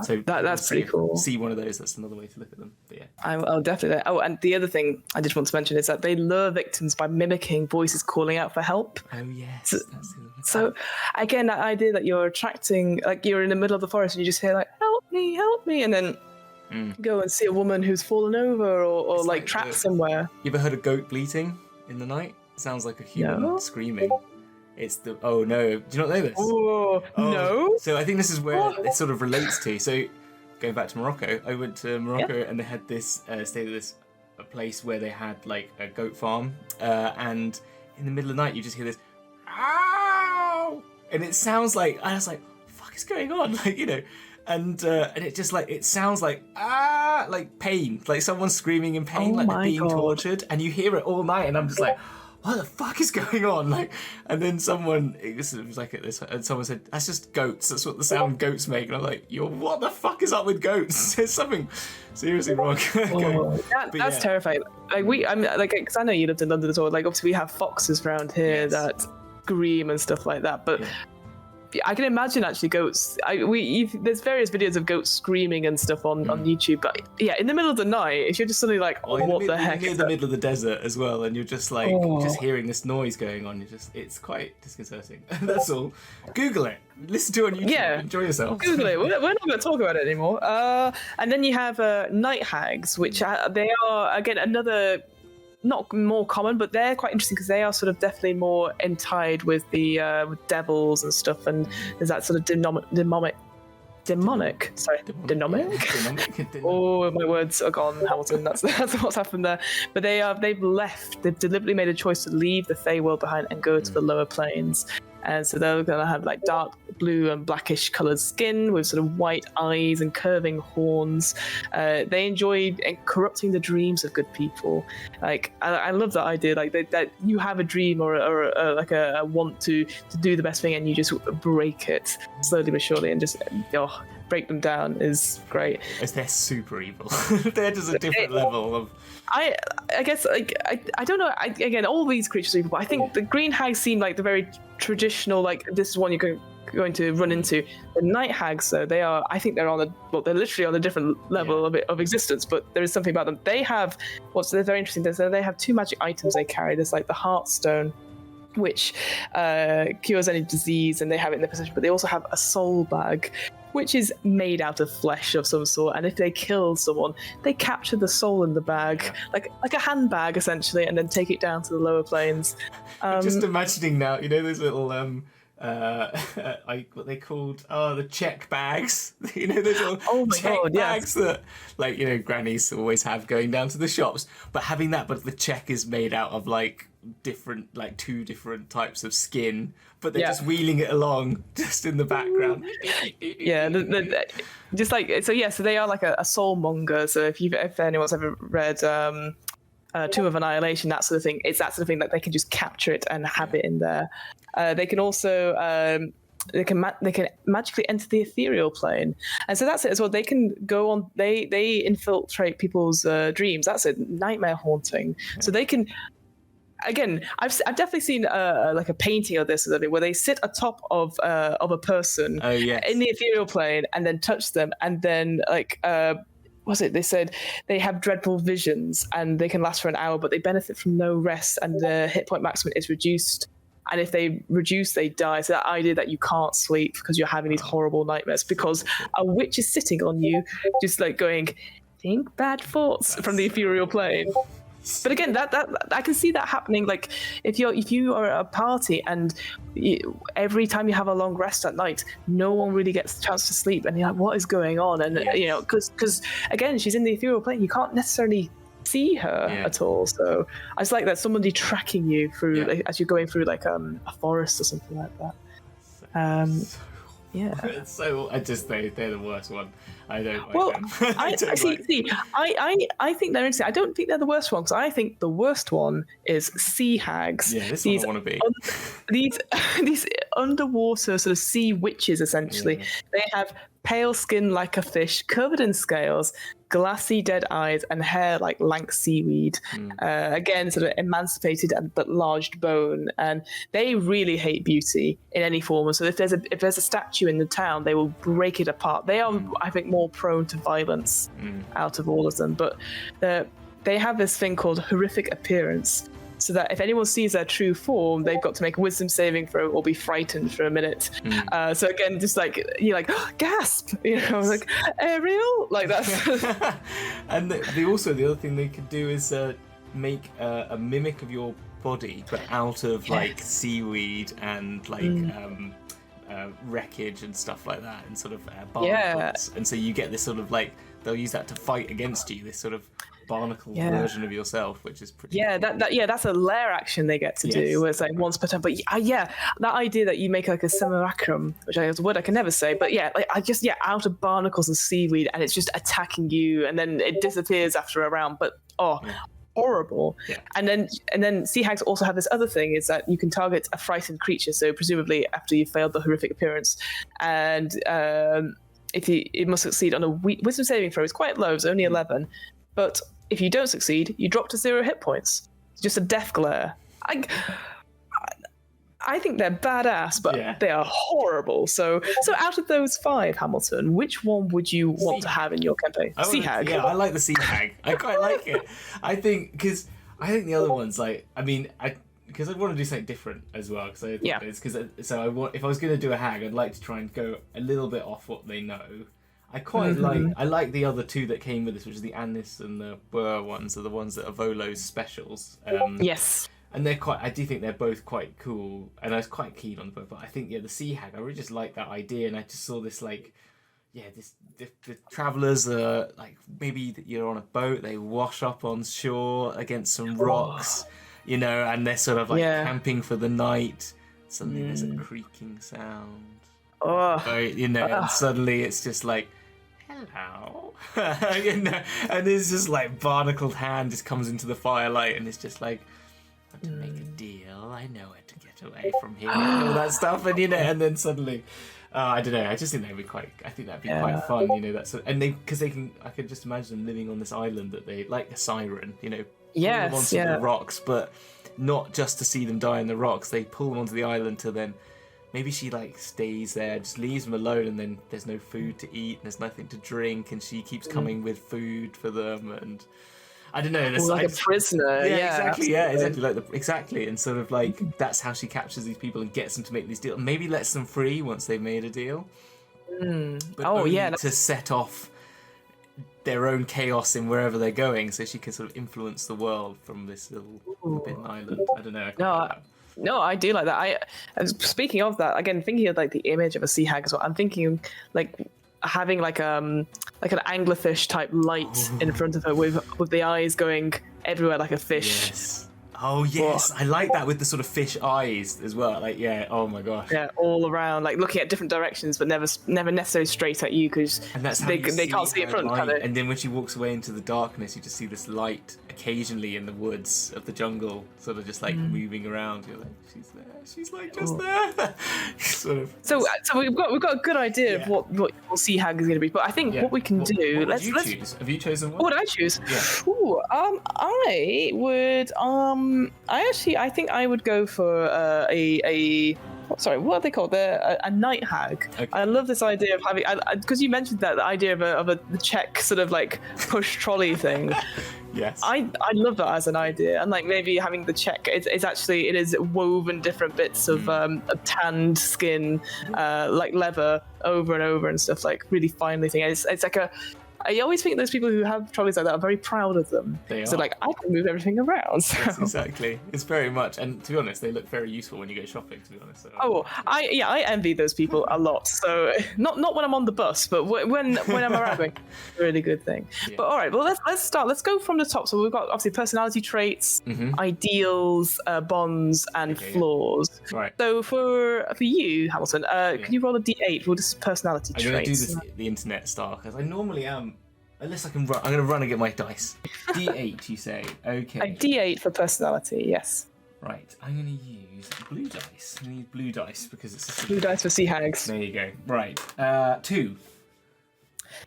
Speaker 2: So
Speaker 1: that's pretty cool.
Speaker 2: See one of those. That's another way to look at them. But yeah,
Speaker 1: I'll definitely. Oh, and the other thing I just want to mention is that they lure victims by mimicking voices calling out for help.
Speaker 2: Oh yes.
Speaker 1: So again, that idea that you're attracting, like you're in the middle of the forest and you just hear like, help me, and then go and see a woman who's fallen over or like trapped somewhere.
Speaker 2: You ever heard a goat bleating in the night? It sounds like a human screaming. It's the do you not know this?
Speaker 1: No.
Speaker 2: So I think this is where it sort of relates to. So going back to Morocco, I went to Morocco and they had this stayed at this a place where they had like a goat farm, and in the middle of the night you just hear this, ow, and it sounds like, I was like, what the fuck is going on? Like, and it just like, it sounds like like pain, like someone screaming in pain, like they're being tortured, and you hear it all night, and I'm just like, what the fuck is going on? Like, and then someone, it was like at this, and someone said, that's just goats. That's what the sound goats make. And I'm like, what the fuck is up with goats? There's something seriously wrong.
Speaker 1: That's terrifying. Like because I know you lived in London as well. Like, obviously we have foxes around here that scream and stuff like that, but I can imagine actually goats. There's various videos of goats screaming and stuff on YouTube. But yeah, in the middle of the night, if you're just suddenly like, what the heck?
Speaker 2: You're in the middle of the desert as well, and you're just like just hearing this noise going on. It's quite disconcerting. That's all. Google it. Listen to it on YouTube. Yeah, enjoy yourself.
Speaker 1: Google it. We're not going to talk about it anymore. And then you have night hags, which they are again another. Not more common, but they're quite interesting because they are sort of definitely more entied with the with devils and stuff, and there's that sort of demonic. Oh, my words are gone, Hamilton. That's what's happened there. But they've deliberately made a choice to leave the Feywild behind and go to the lower planes. And so they're going to have like dark blue and blackish coloured skin with sort of white eyes and curving horns. They enjoy corrupting the dreams of good people. Like I love that idea, like that you have a dream or a want to do the best thing, and you just break it slowly but surely, and just break them down is great.
Speaker 2: They're super evil. They're just a different level of.
Speaker 1: I guess like I don't know. Again, all these creatures are evil, but I think the green hags seem like the very traditional. Like this is one you're going to run into. The night hags, though, they are. I think they're they're literally on a different level of existence. But there is something about them. They have they're very interesting. They have 2 magic items they carry. There's like the Heartstone, which cures any disease, and they have it in their possession. But they also have a soul bag, which is made out of flesh of some sort, and if they kill someone, they capture the soul in the bag, like a handbag essentially, and then take it down to the lower planes.
Speaker 2: Just imagining now, those little what they called the check bags. Those little bags that grannies always have going down to the shops, but having that, but the check is made out of different 2 different types of skin, but they're just wheeling it along just in the background. So they are like a soul monger. So if anyone's ever read Tomb of Annihilation, that sort of thing, it's that sort of thing that they can just capture it and have it in there. They can also they can magically enter the ethereal plane, and so that's it as well. They can go on. They infiltrate people's dreams. That's it. Nightmare haunting. So they can. Again, I've definitely seen like a painting of this where they sit atop of a person in the ethereal plane and then touch them, and then they said they have dreadful visions and they can last for an hour, but they benefit from no rest, and the hit point maximum is reduced. And if they reduce, they die. So that idea that you can't sleep because you're having these horrible nightmares because a witch is sitting on you, just like going, think bad thoughts from the ethereal plane. But again, that I can see that happening. Like if you are at a party and every time you have a long rest at night, no one really gets the chance to sleep, and you're like, what is going on? And because again, she's in the ethereal plane, you can't necessarily see her at all. So I just like that somebody tracking you through as you're going through like a forest or something like that. So I just they're the worst one. I don't like them.
Speaker 1: I think they're interesting. I don't think they're the worst one, because I think the worst one is sea hags.
Speaker 2: Yeah, this one I want to be.
Speaker 1: These underwater sort of sea witches, essentially. Yeah. They have pale skin like a fish, covered in scales, glassy dead eyes, and hair like lank seaweed. Again, sort of emancipated but large bone, and they really hate beauty in any form. So if there's a statue in the town, they will break it apart. They are, I think, more prone to violence out of all of them. But they have this thing called horrific appearance, so that if anyone sees their true form, they've got to make a wisdom saving throw or be frightened for a minute. So again, just like you're like, oh, gasp, like Ariel, like that.
Speaker 2: And the other thing they could do is make a mimic of your body, but out of like seaweed and like wreckage and stuff like that, and sort of barnacles. And so you get this sort of like, they'll use that to fight against you, this sort of barnacle version of yourself, which is pretty cool.
Speaker 1: That's a lair action they get to do, where it's like once per turn. But that idea that you make like a simulacrum, which is a word I can never say, but out of barnacles and seaweed, and it's just attacking you, and then it disappears after a round. But horrible.
Speaker 2: Yeah.
Speaker 1: And then sea hags also have this other thing, is that you can target a frightened creature. So presumably after you failed the horrific appearance, and it must succeed on a wisdom saving throw. It's quite low, it's only 11. But if you don't succeed, you drop to 0 hit points. It's just a death glare. I think they're badass, but they are horrible. So out of those 5, Hamilton, which one would you want to have in your campaign? Sea hag.
Speaker 2: Yeah, I like the sea hag. I quite like it. I think the other ones, like, I mean, because I'd want to do something different as well. If I was going to do a hag, I'd like to try and go a little bit off what they know. I quite like the other 2 that came with this, which is the Anis and the Burr ones, are the ones that are Volo's specials.
Speaker 1: Yes.
Speaker 2: And I do think they're both quite cool, and I was quite keen on the both. But I think, the sea hag, I really just like that idea, and I just saw this, like, the travellers are, like, maybe you're on a boat, they wash up on shore against some rocks, and they're sort of, like, camping for the night. Suddenly there's a creaking sound. And suddenly it's just like, hello. And there's just, like, barnacled hand just comes into the firelight, and it's just like, to make a deal, I know where to get away from here, and all that stuff, and and then suddenly, I don't know. I just think that'd be quite fun, because I could just imagine them living on this island that they like a siren, pull them onto the rocks, but not just to see them die in the rocks. They pull them onto the island to then maybe she like stays there, just leaves them alone, and then there's no food to eat, and there's nothing to drink, and she keeps coming with food for them, and I don't know.
Speaker 1: Like a prisoner.
Speaker 2: Exactly. And sort of like that's how she captures these people and gets them to make these deals. Maybe lets them free once they've made a deal. But to set off their own chaos in wherever they're going, so she can sort of influence the world from this little forbidden island. I don't know.
Speaker 1: No, I do like that. And speaking of that, again, thinking of like the image of a sea hag as well, I'm thinking like having like an anglerfish type light in front of her with the eyes going everywhere like a fish.
Speaker 2: Yes. Oh yes, I like that with the sort of fish eyes as well. Like oh my gosh.
Speaker 1: Yeah, all around, like looking at different directions, but never necessarily straight at you because they can't see in front.
Speaker 2: And then when she walks away into the darkness, you just see this light occasionally in the woods of the jungle, sort of just like moving around. You're like, she's there. She's like just there. Sort of.
Speaker 1: So we've got a good idea of what sea hag is going to be, but I think what we can do.
Speaker 2: Let's choose. Have you chosen one?
Speaker 1: What would I choose?
Speaker 2: Yeah.
Speaker 1: Ooh, I would. I think I would go for what are they called? A night hag. Okay. I love this idea of having, because you mentioned that the idea of the Czech sort of like push trolley thing.
Speaker 2: Yes.
Speaker 1: I love that as an idea, and like maybe having the check, it is woven different bits of tanned skin, like leather over and over and stuff, like really finely thing. It's like I always think those people who have trolleys like that are very proud of them.
Speaker 2: They
Speaker 1: are. Like, I can move everything around. So.
Speaker 2: Yes, exactly. It's very much, and to be honest, they look very useful when you go shopping, to be honest.
Speaker 1: So. I envy those people a lot. So not when I'm on the bus, but when I'm arriving, really good thing. Yeah. But all right, well let's start. Let's go from the top. So we've got obviously personality traits, ideals, bonds, and flaws.
Speaker 2: Yeah. Right.
Speaker 1: So for you, Hamilton, can you roll a d8 for just personality traits?
Speaker 2: I'm going to do this the internet style because I normally am. Unless I can run, I'm going to run and get my dice. D8, you say? Okay.
Speaker 1: A D8 for personality, yes.
Speaker 2: Right, I'm going to use blue dice. I need blue dice because it's...
Speaker 1: Blue dice for sea hags.
Speaker 2: There you go. Right, 2.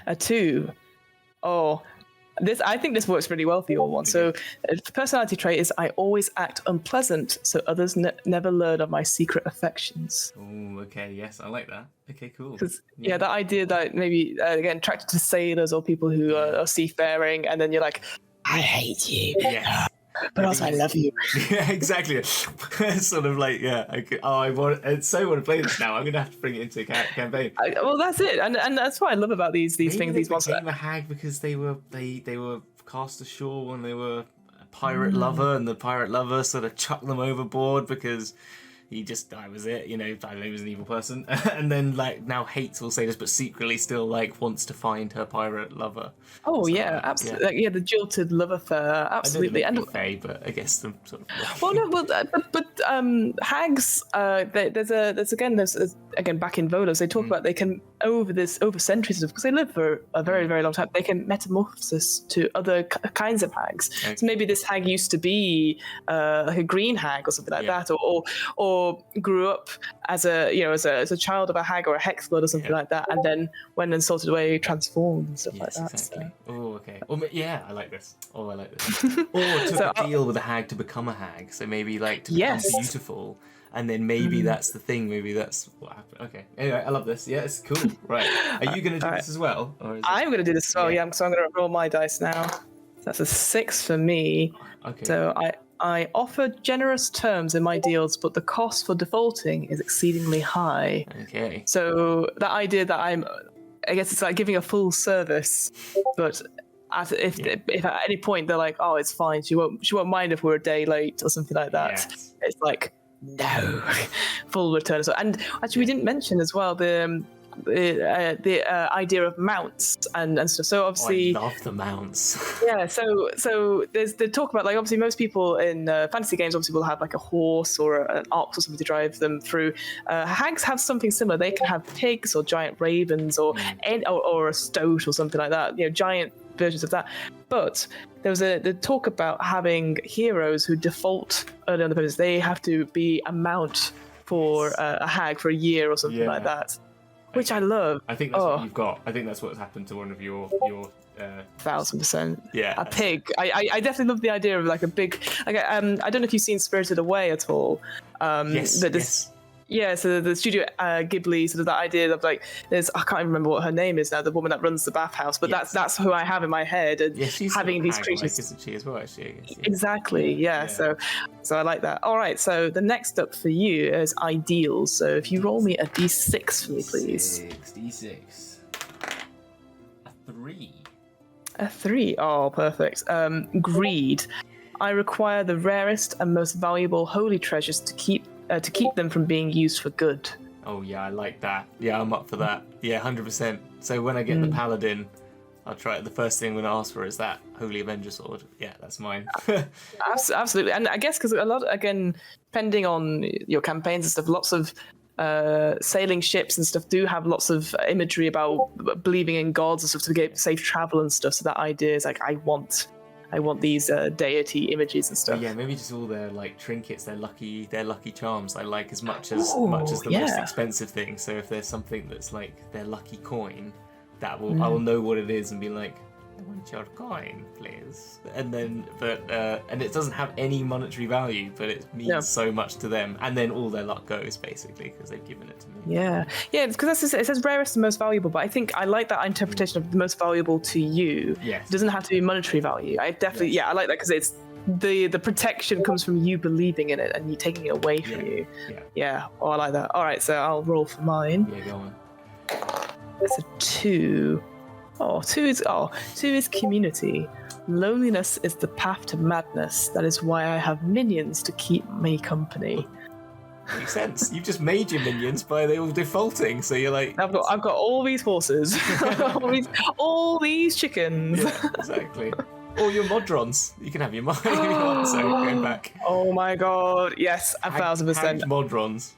Speaker 1: A 2. Oh, I think this works really well for your one. So the personality trait is I always act unpleasant so others never learn of my secret affections.
Speaker 2: Oh, okay, yes, I like that. Okay, cool.
Speaker 1: Yeah, that idea that maybe, again, attracted to sailors or people who are seafaring, and then you're like, I hate you.
Speaker 2: Yes.
Speaker 1: But also I love you.
Speaker 2: Yeah, exactly. Sort of like, I so want to play this now. I'm going to have to bring it into a campaign.
Speaker 1: Well, that's it, and that's what I love about these things. These monsters
Speaker 2: became a hag because they were cast ashore when they were a pirate lover, and the pirate lover sort of chucked them overboard because I was it, I know he was an evil person, and then like now hates all sailors, but secretly still like wants to find her pirate lover.
Speaker 1: Oh yeah, absolutely. Yeah, the jilted love affair, absolutely.
Speaker 2: I know they but I guess them sort of.
Speaker 1: Well, no, but hags. There's again back in Volo, they talk about they can over centuries because they live for a very very long time. They can metamorphosis to other kinds of hags. Okay. So maybe this hag used to be like a green hag or something like that, or grew up as a child of a hag or a hex blood or something like that, and then when and sorted away, transformed and stuff like that.
Speaker 2: Exactly. So. Oh, okay. I like this. Oh, I like this. Or took a deal with a hag to become a hag. So maybe like to become beautiful. And then maybe that's the thing. Maybe that's what happened. Okay. Anyway, I love this. Yeah, it's cool. Right. Are you going to do this as well?
Speaker 1: I'm going to do this as well. Yeah. So I'm going to roll my dice now. So that's a 6 for me. Okay. So I offer generous terms in my deals, but the cost for defaulting is exceedingly high.
Speaker 2: Okay.
Speaker 1: So that idea that I guess it's like giving a full service, but if at any point they're like, oh, it's fine, she won't mind if we're a day late or something like that. Yes. It's like, no, full return. So, and actually, we didn't mention as well the idea of mounts and stuff. So obviously,
Speaker 2: I love the mounts.
Speaker 1: Yeah. So there's the talk about like obviously most people in fantasy games obviously will have like a horse or an ox or something to drive them through. Hags have something similar. They can have pigs or giant ravens or a stoat or something like that. Giant versions of that. But there was the talk about having heroes who default early on the business. They have to be a mount for a hag for a year or something like that. Which I love.
Speaker 2: I think that's what you've got. I think that's what's happened to one of your
Speaker 1: 1000%.
Speaker 2: Yeah.
Speaker 1: A pig. I definitely love the idea of like a big. Like I don't know if you've seen Spirited Away at all.
Speaker 2: Yes.
Speaker 1: Yeah, so the studio Ghibli, sort of that idea of like, I can't even remember what her name is now, the woman that runs the bathhouse, but that's who I have in my head, and
Speaker 2: she's
Speaker 1: having these creatures,
Speaker 2: isn't she as well? Actually, I guess,
Speaker 1: Exactly, yeah. So I like that. All right, so the next up for you is ideals. So if you roll me a d6 for me, please.
Speaker 2: D6. A 3.
Speaker 1: A 3. Oh, perfect. Greed. I require the rarest and most valuable holy treasures to keep them from being used for good.
Speaker 2: Oh yeah, I like that. Yeah, I'm up for that. Yeah, 100%. So when I get the paladin, I'll try it. The first thing I'm going to ask for is that Holy Avenger sword. Yeah, that's mine.
Speaker 1: Absolutely. And I guess because a lot, again, depending on your campaigns and stuff, lots of sailing ships and stuff do have lots of imagery about believing in gods and stuff to get safe travel and stuff. So that idea is like, I want these deity images and stuff.
Speaker 2: Yeah, maybe just all their like trinkets, their lucky charms. I like as much as the most expensive thing. So if there's something that's like their lucky coin, I will know what it is and be like, I want your coin, please. And then, and it doesn't have any monetary value, but it means so much to them. And then all their luck goes basically because they've given it to me.
Speaker 1: Yeah, because it says rarest and most valuable. But I think I like that interpretation of the most valuable to you.
Speaker 2: Yes.
Speaker 1: It doesn't have to be monetary value. I definitely, I like that because it's the protection comes from you believing in it and you taking it away from you. Yeah. Oh, I like that. All right, so I'll roll for mine.
Speaker 2: Yeah, go on.
Speaker 1: It's a 2. Two is community. Loneliness is the path to madness. That is why I have minions to keep me company.
Speaker 2: Makes sense. You've just made your minions by they all defaulting, so you're like,
Speaker 1: I've got all these horses, all these chickens.
Speaker 2: Yeah, exactly. Or your modrons. You can have your modrons. So going back.
Speaker 1: Oh my god! Yes, 1,000%.
Speaker 2: Hag modrons.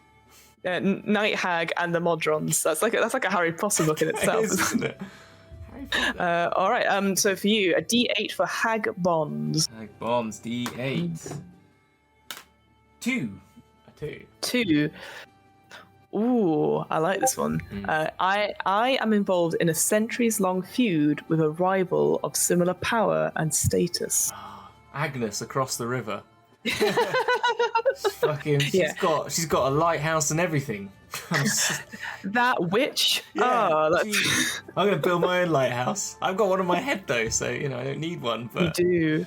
Speaker 1: Night Hag and the modrons. That's like a Harry Potter book in itself,
Speaker 2: isn't it?
Speaker 1: All right. So for you, a D8 for Hag bonds.
Speaker 2: Hag bonds, D8. 2. A 2.
Speaker 1: 2. Ooh, I like this one. I am involved in a centuries-long feud with a rival of similar power and status.
Speaker 2: Agnes across the river. She's got a lighthouse and everything.
Speaker 1: That witch.
Speaker 2: I'm gonna build my own lighthouse. I've got one on my head though, so I don't need one. But
Speaker 1: you do.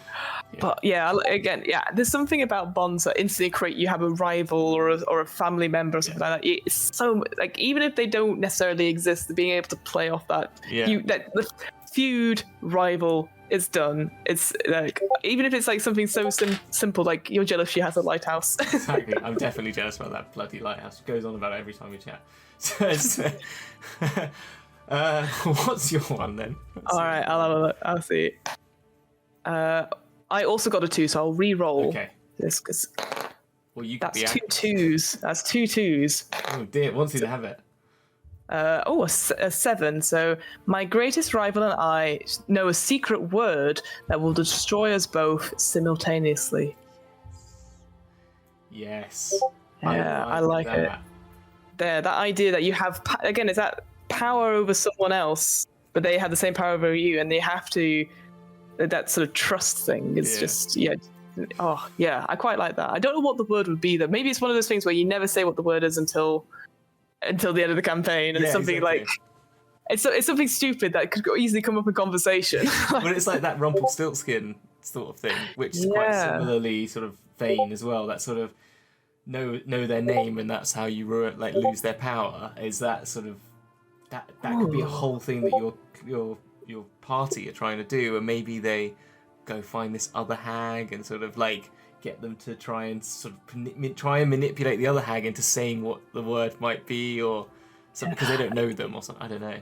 Speaker 1: But there's something about bonds that instantly create you have a rival or a family member or something like that. It's so like even if they don't necessarily exist, being able to play off that the feud, rival, it's done. It's like, even if it's like something so simple, like you're jealous she has a lighthouse.
Speaker 2: Exactly. I'm definitely jealous about that bloody lighthouse. She goes on about it every time we chat. So, what's your one then?
Speaker 1: All right, I'll have a look. I'll see. I also got a 2, so I'll re-roll this because that's 2 2s. That's 2 2s.
Speaker 2: Oh dear, wants you to have it.
Speaker 1: A 7. So my greatest rival and I know a secret word that will destroy us both simultaneously.
Speaker 2: Yes.
Speaker 1: Yeah, I like it. That idea that you have, again, is that power over someone else, but they have the same power over you, and they have to, that sort of trust thing is just, oh, yeah, I quite like that. I don't know what the word would be, though. Maybe it's one of those things where you never say what the word is until the end of the campaign, and it's something like it's something stupid that could easily come up in conversation.
Speaker 2: But it's like that Rumpelstiltskin sort of thing, which is quite similarly sort of vain as well. That sort of know their name, and that's how you lose their power. Is that sort of that could be a whole thing that your party are trying to do, and maybe they go find this other hag and sort of like get them to try and sort of try and manipulate the other hag into saying what the word might be, or something, because they don't know them or something. I don't know.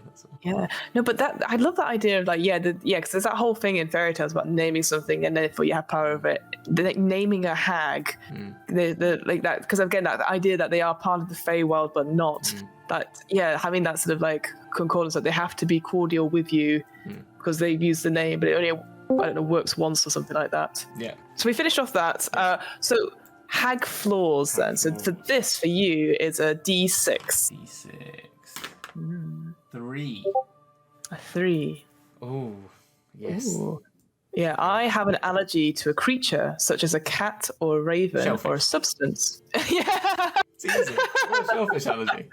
Speaker 1: No, but I love that idea of like, because there's that whole thing in fairy tales about naming something, and then if you have power over it, naming a hag, like that, because again, that idea that they are part of the Feywild but not. That having that sort of like concordance that they have to be cordial with you because they've used the name, but it only works once or something like that. Yeah. So we finished off that. So Hag Flaws then. So for this, for you, is a D6.
Speaker 2: D6. 3.
Speaker 1: A 3.
Speaker 2: Oh, yes.
Speaker 1: Ooh. Yeah, I have an allergy to a creature, such as a cat or a raven or a substance.
Speaker 2: It's easy. What a shellfish allergy.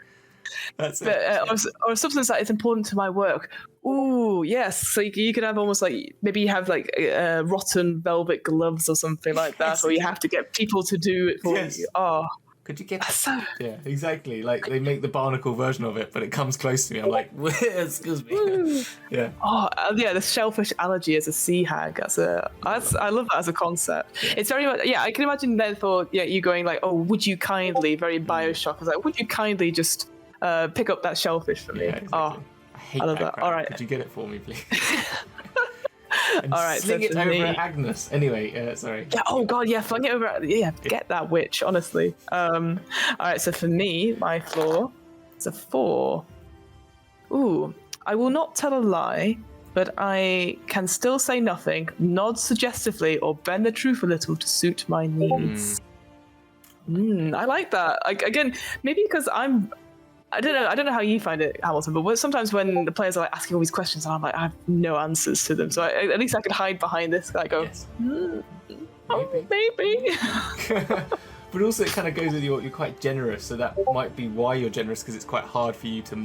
Speaker 2: That's it.
Speaker 1: Or a substance that is important to my work. Ooh, yes. So you could have almost like, maybe you have like rotten velvet gloves or something like that, or you have to get people to do it for you. Oh,
Speaker 2: could you get yeah, exactly. Like they make the barnacle version of it, but it comes close to me. I'm like, excuse me. Yeah.
Speaker 1: Oh, the shellfish allergy as a sea hag. I love that as a concept. Yeah. It's very much, I can imagine therefore, you going like, oh, would you kindly, very Bioshock, it's like, would you kindly just pick up that shellfish for me?
Speaker 2: Exactly. Oh, I love that. All right. Could you get it for me, please? And all right, sling it over at Agnes. Anyway, sorry.
Speaker 1: Yeah. Oh God. Yeah. Fling it over. Get that witch. Honestly. All right. So for me, my flaw is a 4. Ooh. I will not tell a lie, but I can still say nothing, nod suggestively, or bend the truth a little to suit my needs. I like that. Again, maybe because I don't know how you find it, Hamilton, but sometimes when the players are like asking all these questions and I'm like, I have no answers to them, so at least I could hide behind this, like go, maybe.
Speaker 2: But also it kind of goes with you're quite generous, so that might be why you're generous, because it's quite hard for you to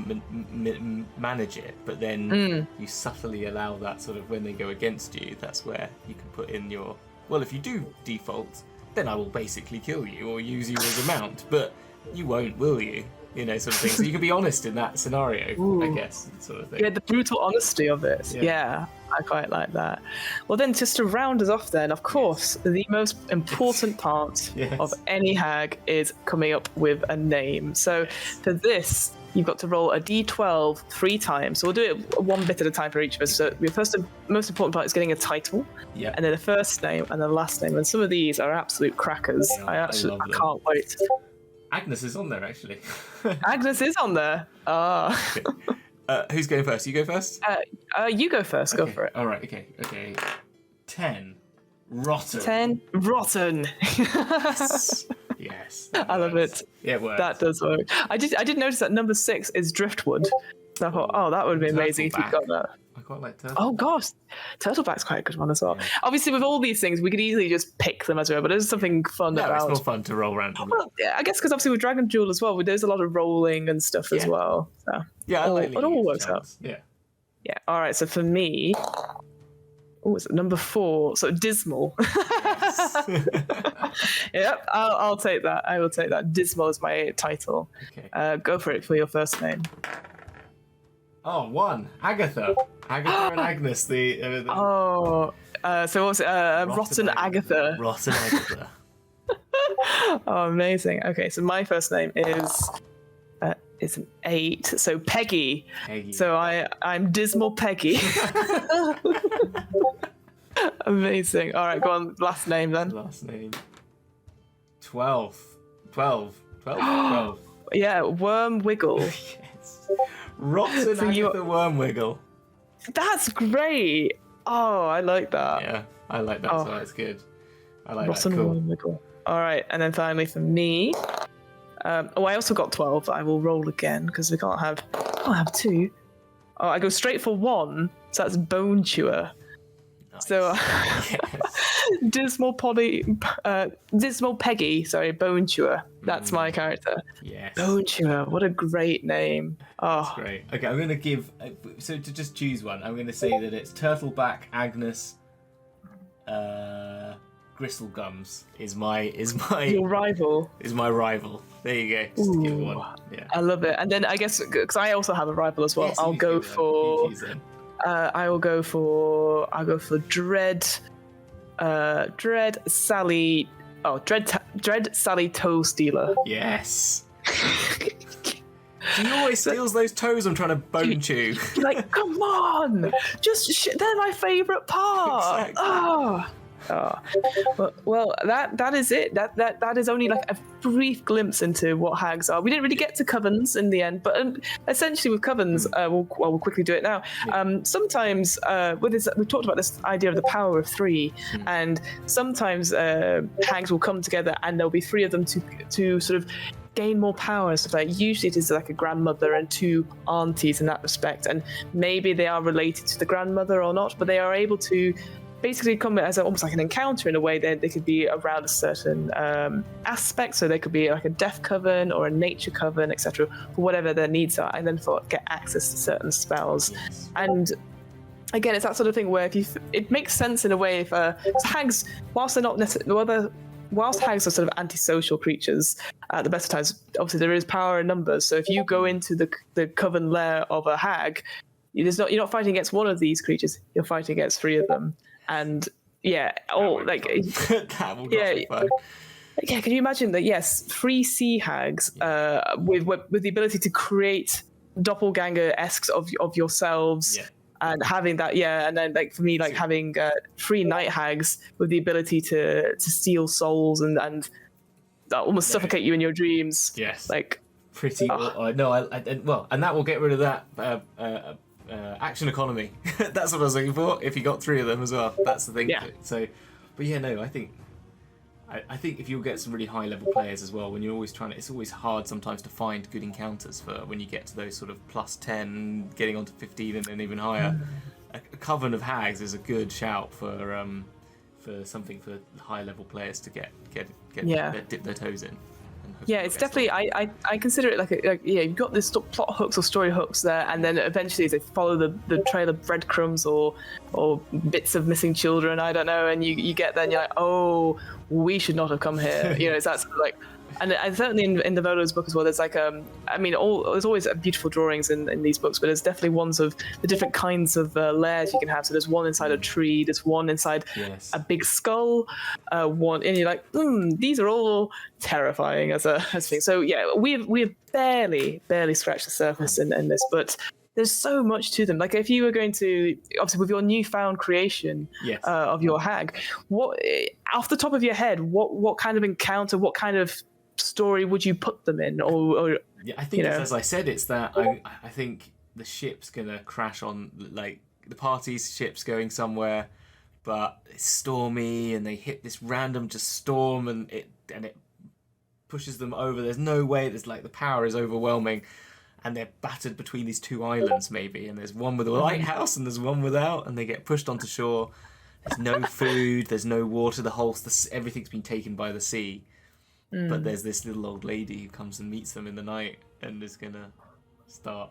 Speaker 2: manage it, but then you subtly allow that sort of, when they go against you, that's where you can put in your, well, if you do default, then I will basically kill you or use you as a mount, but you won't, will you? You know, sort of thing. So you can be honest in that scenario, I guess, sort of thing.
Speaker 1: Yeah, the brutal honesty of it. Yeah, I quite like that. Well, then, just to round us off then, of course, the most important part of any hag is coming up with a name. So for this, you've got to roll a d12 3 times. So we'll do it one bit at a time for each of us. So your first and most important part is getting a title, and then a first name and a last name. And some of these are absolute crackers. I can't wait.
Speaker 2: Agnes is on there, actually.
Speaker 1: Agnes is on there.
Speaker 2: Okay. Who's going first? You go first?
Speaker 1: You go first.
Speaker 2: Okay.
Speaker 1: Go for it.
Speaker 2: All right. Okay. 10. Rotten.
Speaker 1: 10. Rotten.
Speaker 2: Yes.
Speaker 1: I love it.
Speaker 2: Yeah, it works.
Speaker 1: That does work. I did notice that number 6 is driftwood. So I thought, that would be amazing if you got that.
Speaker 2: I quite like turtle.
Speaker 1: Oh gosh, turtleback's quite a good one as well. Yeah. Obviously, with all these things, we could easily just pick them as well, but there's something fun about.
Speaker 2: It's more fun to roll around.
Speaker 1: Well, yeah, I guess because obviously with Dragon Duel as well, there's a lot of rolling and stuff as well. So
Speaker 2: I like
Speaker 1: it all works out.
Speaker 2: Yeah.
Speaker 1: All right. So for me, it's number 4. So dismal. Yep. I'll take that. I will take that. Dismal is my title.
Speaker 2: Okay.
Speaker 1: Go for it for your first name.
Speaker 2: Oh, one. Agatha. Agatha and Agnes.
Speaker 1: So what's it? Rotten Agatha.
Speaker 2: Rotten Agatha.
Speaker 1: Oh, amazing. Okay, so my first name is an 8. So Peggy. So I'm Dismal Peggy. Amazing. All right, go on. Last name then.
Speaker 2: Last name. 12.
Speaker 1: Yeah, Wormwiggle.
Speaker 2: Yes. Rotten Agatha Wormwiggle.
Speaker 1: That's great. Oh, I like that.
Speaker 2: Yeah, I like that. So that's good. I like
Speaker 1: Rotten
Speaker 2: that. Cool.
Speaker 1: Wormwiggle. All right, and then finally for me. I also got 12. I will roll again because we can't have 2. Oh, I go straight for 1. So that's Bone Chewer.
Speaker 2: Nice.
Speaker 1: So
Speaker 2: Yes.
Speaker 1: Dismal Peggy. Sorry, Bone Chewer. That's my character.
Speaker 2: Yes.
Speaker 1: Bone Chewer. What a great name. Oh,
Speaker 2: That's great. Okay, I'm going to give. So to just choose one, I'm going to say that it's Turtleback Agnes. Gristlegums is my
Speaker 1: your rival.
Speaker 2: Is my rival. There you go. Just to give it one. Yeah.
Speaker 1: I love it. And then I guess because I also have a rival as well,
Speaker 2: Yes,
Speaker 1: I'll go for Dread Sally. Oh, Dread Sally Toe Stealer.
Speaker 2: Yes. She always steals those toes I'm trying to bone chew.
Speaker 1: You're like, come on, they're my favourite part.
Speaker 2: Exactly.
Speaker 1: Well, that is it. That is only like a brief glimpse into what hags are. We didn't really get to covens in the end, but essentially with covens, we'll quickly do it now. Sometimes with this, we've talked about this idea of the power of 3, and sometimes hags will come together, and there'll be 3 of them to sort of gain more power and stuff like that. Usually it is like a grandmother and 2 aunties in that respect, and maybe they are related to the grandmother or not, but they are able to basically come as almost like an encounter in a way. That they could be around a certain aspect, so they could be like a death coven or a nature coven, etc., for whatever their needs are, and then get access to certain spells.
Speaker 2: Yes.
Speaker 1: And again, it's that sort of thing where it makes sense in a way if hags, whilst they're not necessarily whilst hags are sort of antisocial creatures, at the best of times, obviously there is power in numbers. So if you go into the coven lair of a hag, you're not fighting against one of these creatures, you're fighting against 3 of them. And yeah,
Speaker 2: that will be fun.
Speaker 1: Yeah, can you imagine that? Yes, 3 sea hags with the ability to create doppelganger-esques of yourselves.
Speaker 2: Yeah.
Speaker 1: And having that, and then like for me, like having 3 night hags with the ability to steal souls and almost suffocate you in your dreams.
Speaker 2: Yes,
Speaker 1: like
Speaker 2: pretty. And that will get rid of that action economy. That's what I was looking for. If you got 3 of them as well, that's the thing.
Speaker 1: Yeah.
Speaker 2: So, but yeah, no, I think if you'll get some really high level players as well, when you're always it's always hard sometimes to find good encounters for when you get to those sort of plus 10, getting onto 15 and then even higher. A coven of hags is a good shout for something for high level players to dip their toes in.
Speaker 1: Yeah, it's definitely. I consider it like you've got this plot hooks or story hooks there, and then eventually they follow the trail of breadcrumbs or bits of missing children. I don't know, and you get there and you're like, oh, we should not have come here. It's that sort of like. And certainly in the Volo's book as well, there's like there's always beautiful drawings in these books, but there's definitely ones of the different kinds of lairs you can have. So there's one inside a tree, there's one inside a big skull, one, and you're like, these are all terrifying as thing. So yeah, we've barely scratched the surface in this, but there's so much to them. Like if you were going to, obviously with your newfound creation of your hag, what off the top of your head, what kind of encounter, what kind of story would you put them in? Or
Speaker 2: I think as I said, it's that I think the ship's gonna crash on, like the party's ship's going somewhere, but it's stormy and they hit this random just storm and it pushes them over. There's no way. There's like the power is overwhelming, and they're battered between these 2 islands maybe, and there's one with a lighthouse and there's one without, and they get pushed onto shore. There's no food, there's no water. Everything's been taken by the sea. But there's this little old lady who comes and meets them in the night and is gonna start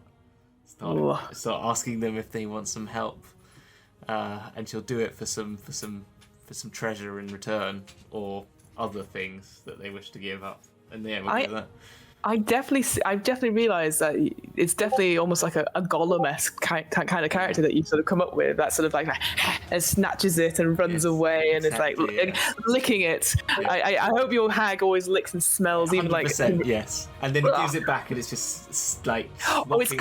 Speaker 2: asking them if they want some help, and she'll do it for some treasure in return or other things that they wish to give up. And yeah, we'll do that.
Speaker 1: I've definitely realised that it's definitely almost like a Gollum-esque kind of character that you sort of come up with, that sort of like and snatches it and runs away and exactly, it's like licking it. Yeah. I hope your hag always licks and smells, 100%,
Speaker 2: even like yes, and then it gives it back and it's just like
Speaker 1: it's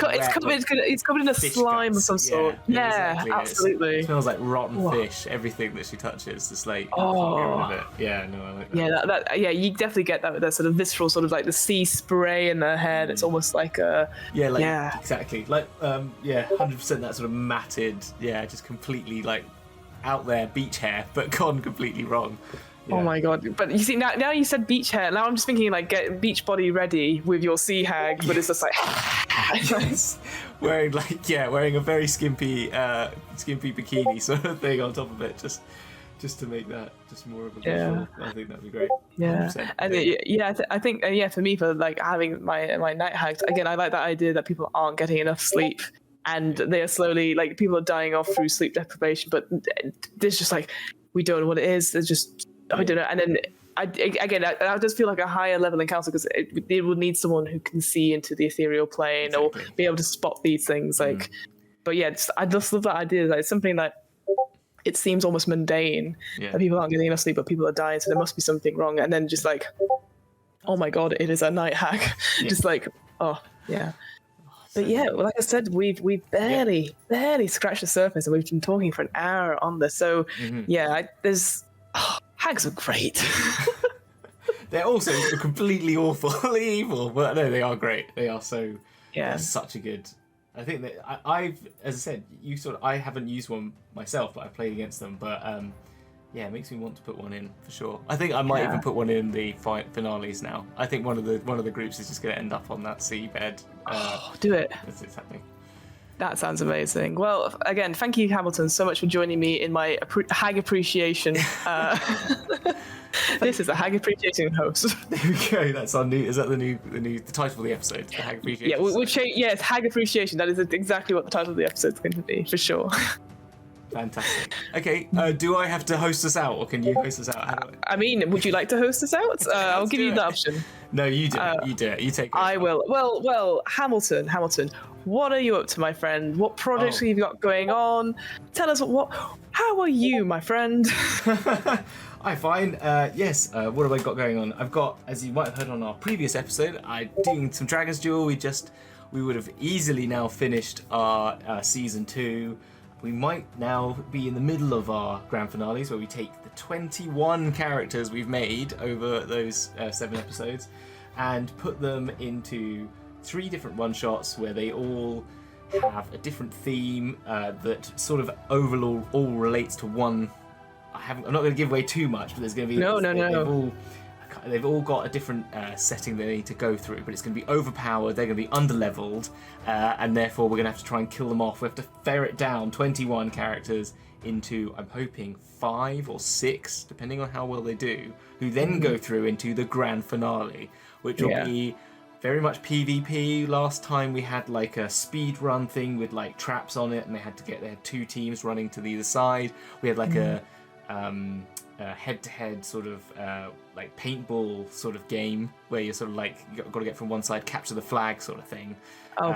Speaker 1: covered in a slime of some sort. Yeah, exactly. Absolutely.
Speaker 2: It smells like rotten fish. Everything that she touches, just like can't get rid of it. Yeah, no, I like that.
Speaker 1: Yeah, you definitely get that sort of visceral sort of like the sea spray in their hair. It's almost like a
Speaker 2: exactly like 100% that sort of matted, just completely like out there beach hair, but gone completely wrong. Yeah.
Speaker 1: Oh my god! But you see, now you said beach hair. Now I'm just thinking like get beach body ready with your sea hag, but it's just like
Speaker 2: wearing a very skimpy bikini sort of thing on top of it, just to make that just more of a visual. I think that'd be great.
Speaker 1: Yeah, 100%. And I think for me, for like having my night hags again, I like that idea that people aren't getting enough sleep and they are slowly like people are dying off through sleep deprivation, but there's just like we don't know what it is. There's just I don't know, and then. I just feel like a higher level encounter because it would need someone who can see into the ethereal plane or be able to spot these things. Like, but yeah, I just love that idea. That it's something that it seems almost mundane that people aren't getting enough sleep, but people are dying, so there must be something wrong. And then just like, oh my god, it is a night hag. Just like, oh yeah. But yeah, like I said, we've barely scratched the surface, and we've been talking for an hour on this. So hags are great.
Speaker 2: They're also completely awfully evil, but no, they are great. They are so such a good. I think that I've, as I said, I haven't used one myself, but I've played against them. But it makes me want to put one in for sure. I think I might even put one in the finales now. I think one of the groups is just going to end up on that seabed.
Speaker 1: Do it.
Speaker 2: That's it happening.
Speaker 1: That sounds amazing. Well, again, thank you, Hamilton, so much for joining me in my hag appreciation. This is a hag appreciation host.
Speaker 2: There we go. That's our new. Is that the title of the episode? The hag appreciation.
Speaker 1: Yeah, we'll change. Yes, hag appreciation. That is exactly what the title of the episode is going to be, for sure.
Speaker 2: Fantastic. Okay, do I have to host us out, or can you host us out?
Speaker 1: I mean, would you like to host us out? I'll give you the option.
Speaker 2: No, you do it. You do it. You take it.
Speaker 1: I will. Well, Hamilton, what are you up to, my friend? What projects have you got going on? Tell us how are you, my friend?
Speaker 2: I'm fine. Yes. What have I got going on? I've got, as you might have heard on our previous episode, I'm doing some Dragon's Duel. We would have easily now finished our season 2. We might now be in the middle of our grand finales where we take the 21 characters we've made over those 7 episodes and put them into 3 different one-shots where they all have a different theme that sort of overall all relates to one. I'm not going to give away too much, but there's going to be
Speaker 1: No.
Speaker 2: They've all got a different setting they need to go through, but it's going to be overpowered, they're going to be underleveled, and therefore we're going to have to try and kill them off. We have to ferret down 21 characters into, I'm hoping, 5 or 6, depending on how well they do, who then go through into the grand finale, which will be very much PvP. Last time we had like a speed run thing with like traps on it, and they had 2 teams running to the either side. We had like a head-to-head sort of like paintball sort of game where you're sort of like you've got to get from one side, capture the flag sort of thing.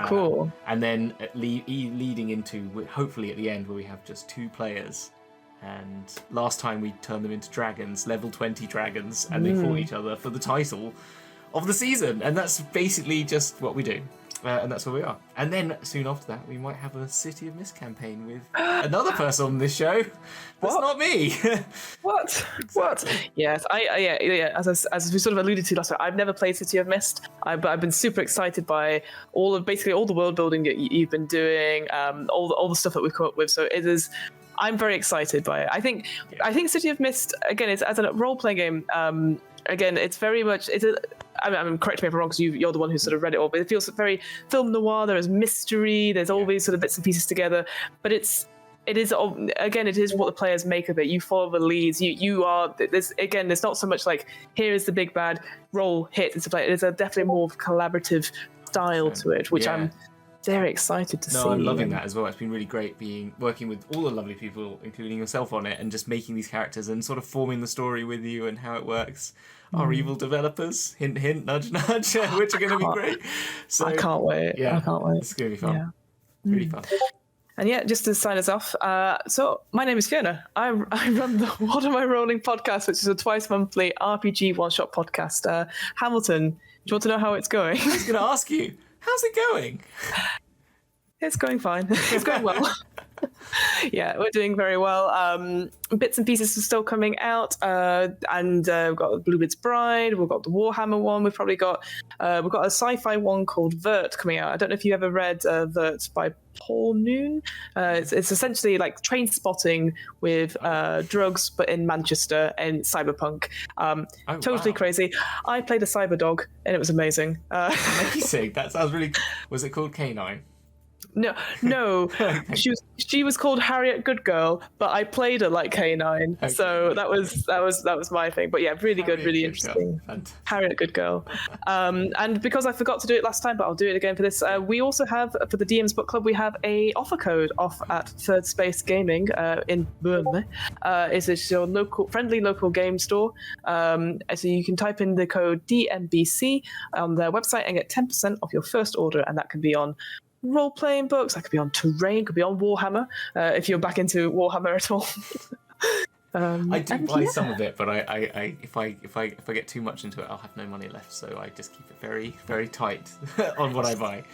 Speaker 1: Cool.
Speaker 2: And then leading into hopefully at the end where we have just 2 players. And last time we turned them into dragons, level 20 dragons, and they fought each other for the title of the season. And that's basically just what we do. And that's where we are. And then soon after that, we might have a City of Mist campaign with another person on this show. That's not me.
Speaker 1: What?
Speaker 2: Exactly.
Speaker 1: What? Yes, As we sort of alluded to last time, I've never played City of Mist, but I've been super excited by basically all the world building that you've been doing, all the stuff that we've come up with. So it is. I'm very excited by it. I think City of Mist again, it's as a role playing game. Again, it's very much correct me if I'm wrong because you're the one who sort of read it all, but it feels very film noir. There is mystery. There's all these sort of bits and pieces together, but it is what the players make of it. You follow the leads. There's not so much like here is the big bad roll hit and stuff like that. There's a definitely more collaborative style to it, which I'm very excited to see.
Speaker 2: No, I'm loving that as well. It's been really great working with all the lovely people, including yourself, on it, and just making these characters and sort of forming the story with you and how it works. Our evil developers, hint, hint, nudge, nudge, which are going to be great. So
Speaker 1: I can't wait.
Speaker 2: Yeah,
Speaker 1: I can't wait.
Speaker 2: It's going to be fun.
Speaker 1: Yeah.
Speaker 2: Really fun.
Speaker 1: And yeah, just to sign us off, so my name is Fiona. I run the What Am I Rolling podcast, which is a twice monthly RPG one-shot podcast. Hamilton, do you want to know how it's going?
Speaker 2: I was going to ask you, how's it going?
Speaker 1: It's going fine. It's going well. Yeah, we're doing very well. Bits and pieces are still coming out, and we've got Bluebeard's Bride. We've got the Warhammer one. We've got a sci-fi one called Vert coming out. I don't know if you ever read Vert by Paul Noon. It's essentially like train spotting with drugs, but in Manchester and cyberpunk. Totally crazy. I played a cyber dog, and it was amazing.
Speaker 2: Amazing. That sounds really. Was it called K9?
Speaker 1: No. She was called Harriet Goodgirl, but I played her like K9. Okay. So that was my thing. But yeah, really good, really interesting. Harriet Goodgirl. And because I forgot to do it last time, but I'll do it again for this. We also have, for the DM's Book Club, we have a offer code off at Third Space Gaming in Burnley. It's your friendly local game store. So you can type in the code DNBC on their website and get 10% off your first order, and that can be on role-playing books, that could be on terrain, could be on Warhammer, if you're back into Warhammer at all.
Speaker 2: I do buy some of it, but if I get too much into it, I'll have no money left, so I just keep it very, very tight on what I buy.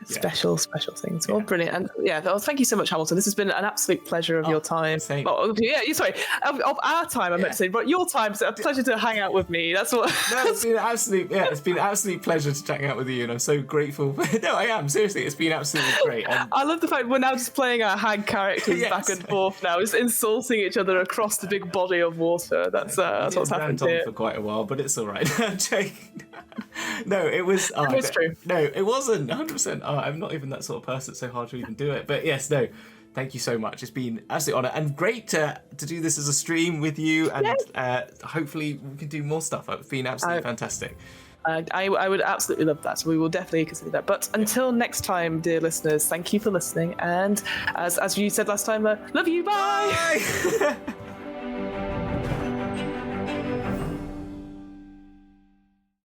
Speaker 1: Special things. Well, brilliant. And yeah, well, thank you so much, Hamilton. This has been an absolute pleasure of your time.
Speaker 2: Same.
Speaker 1: Oh, yeah, sorry, of our time, I meant to say, but your time. It's a pleasure to hang out with me. That's what.
Speaker 2: No, it's been an absolute pleasure to hang out with you, and I'm so grateful. No, I am, seriously. It's been absolutely great. And
Speaker 1: I love the fact we're now just playing our hag characters back and forth now, just insulting each other across the big body of water. That's what's happened here.
Speaker 2: For quite a while, but it's all right. I'm joking. No, it was.
Speaker 1: It was true.
Speaker 2: No, it wasn't. 100%. I'm not even that sort of person. It's so hard to even do it. But yes, no. Thank you so much. It's been an absolute honour and great to do this as a stream with you, and hopefully we can do more stuff. It's been absolutely fantastic.
Speaker 1: I would absolutely love that. So we will definitely consider that. But until next time, dear listeners, thank you for listening. And as you said last time, love you. Bye.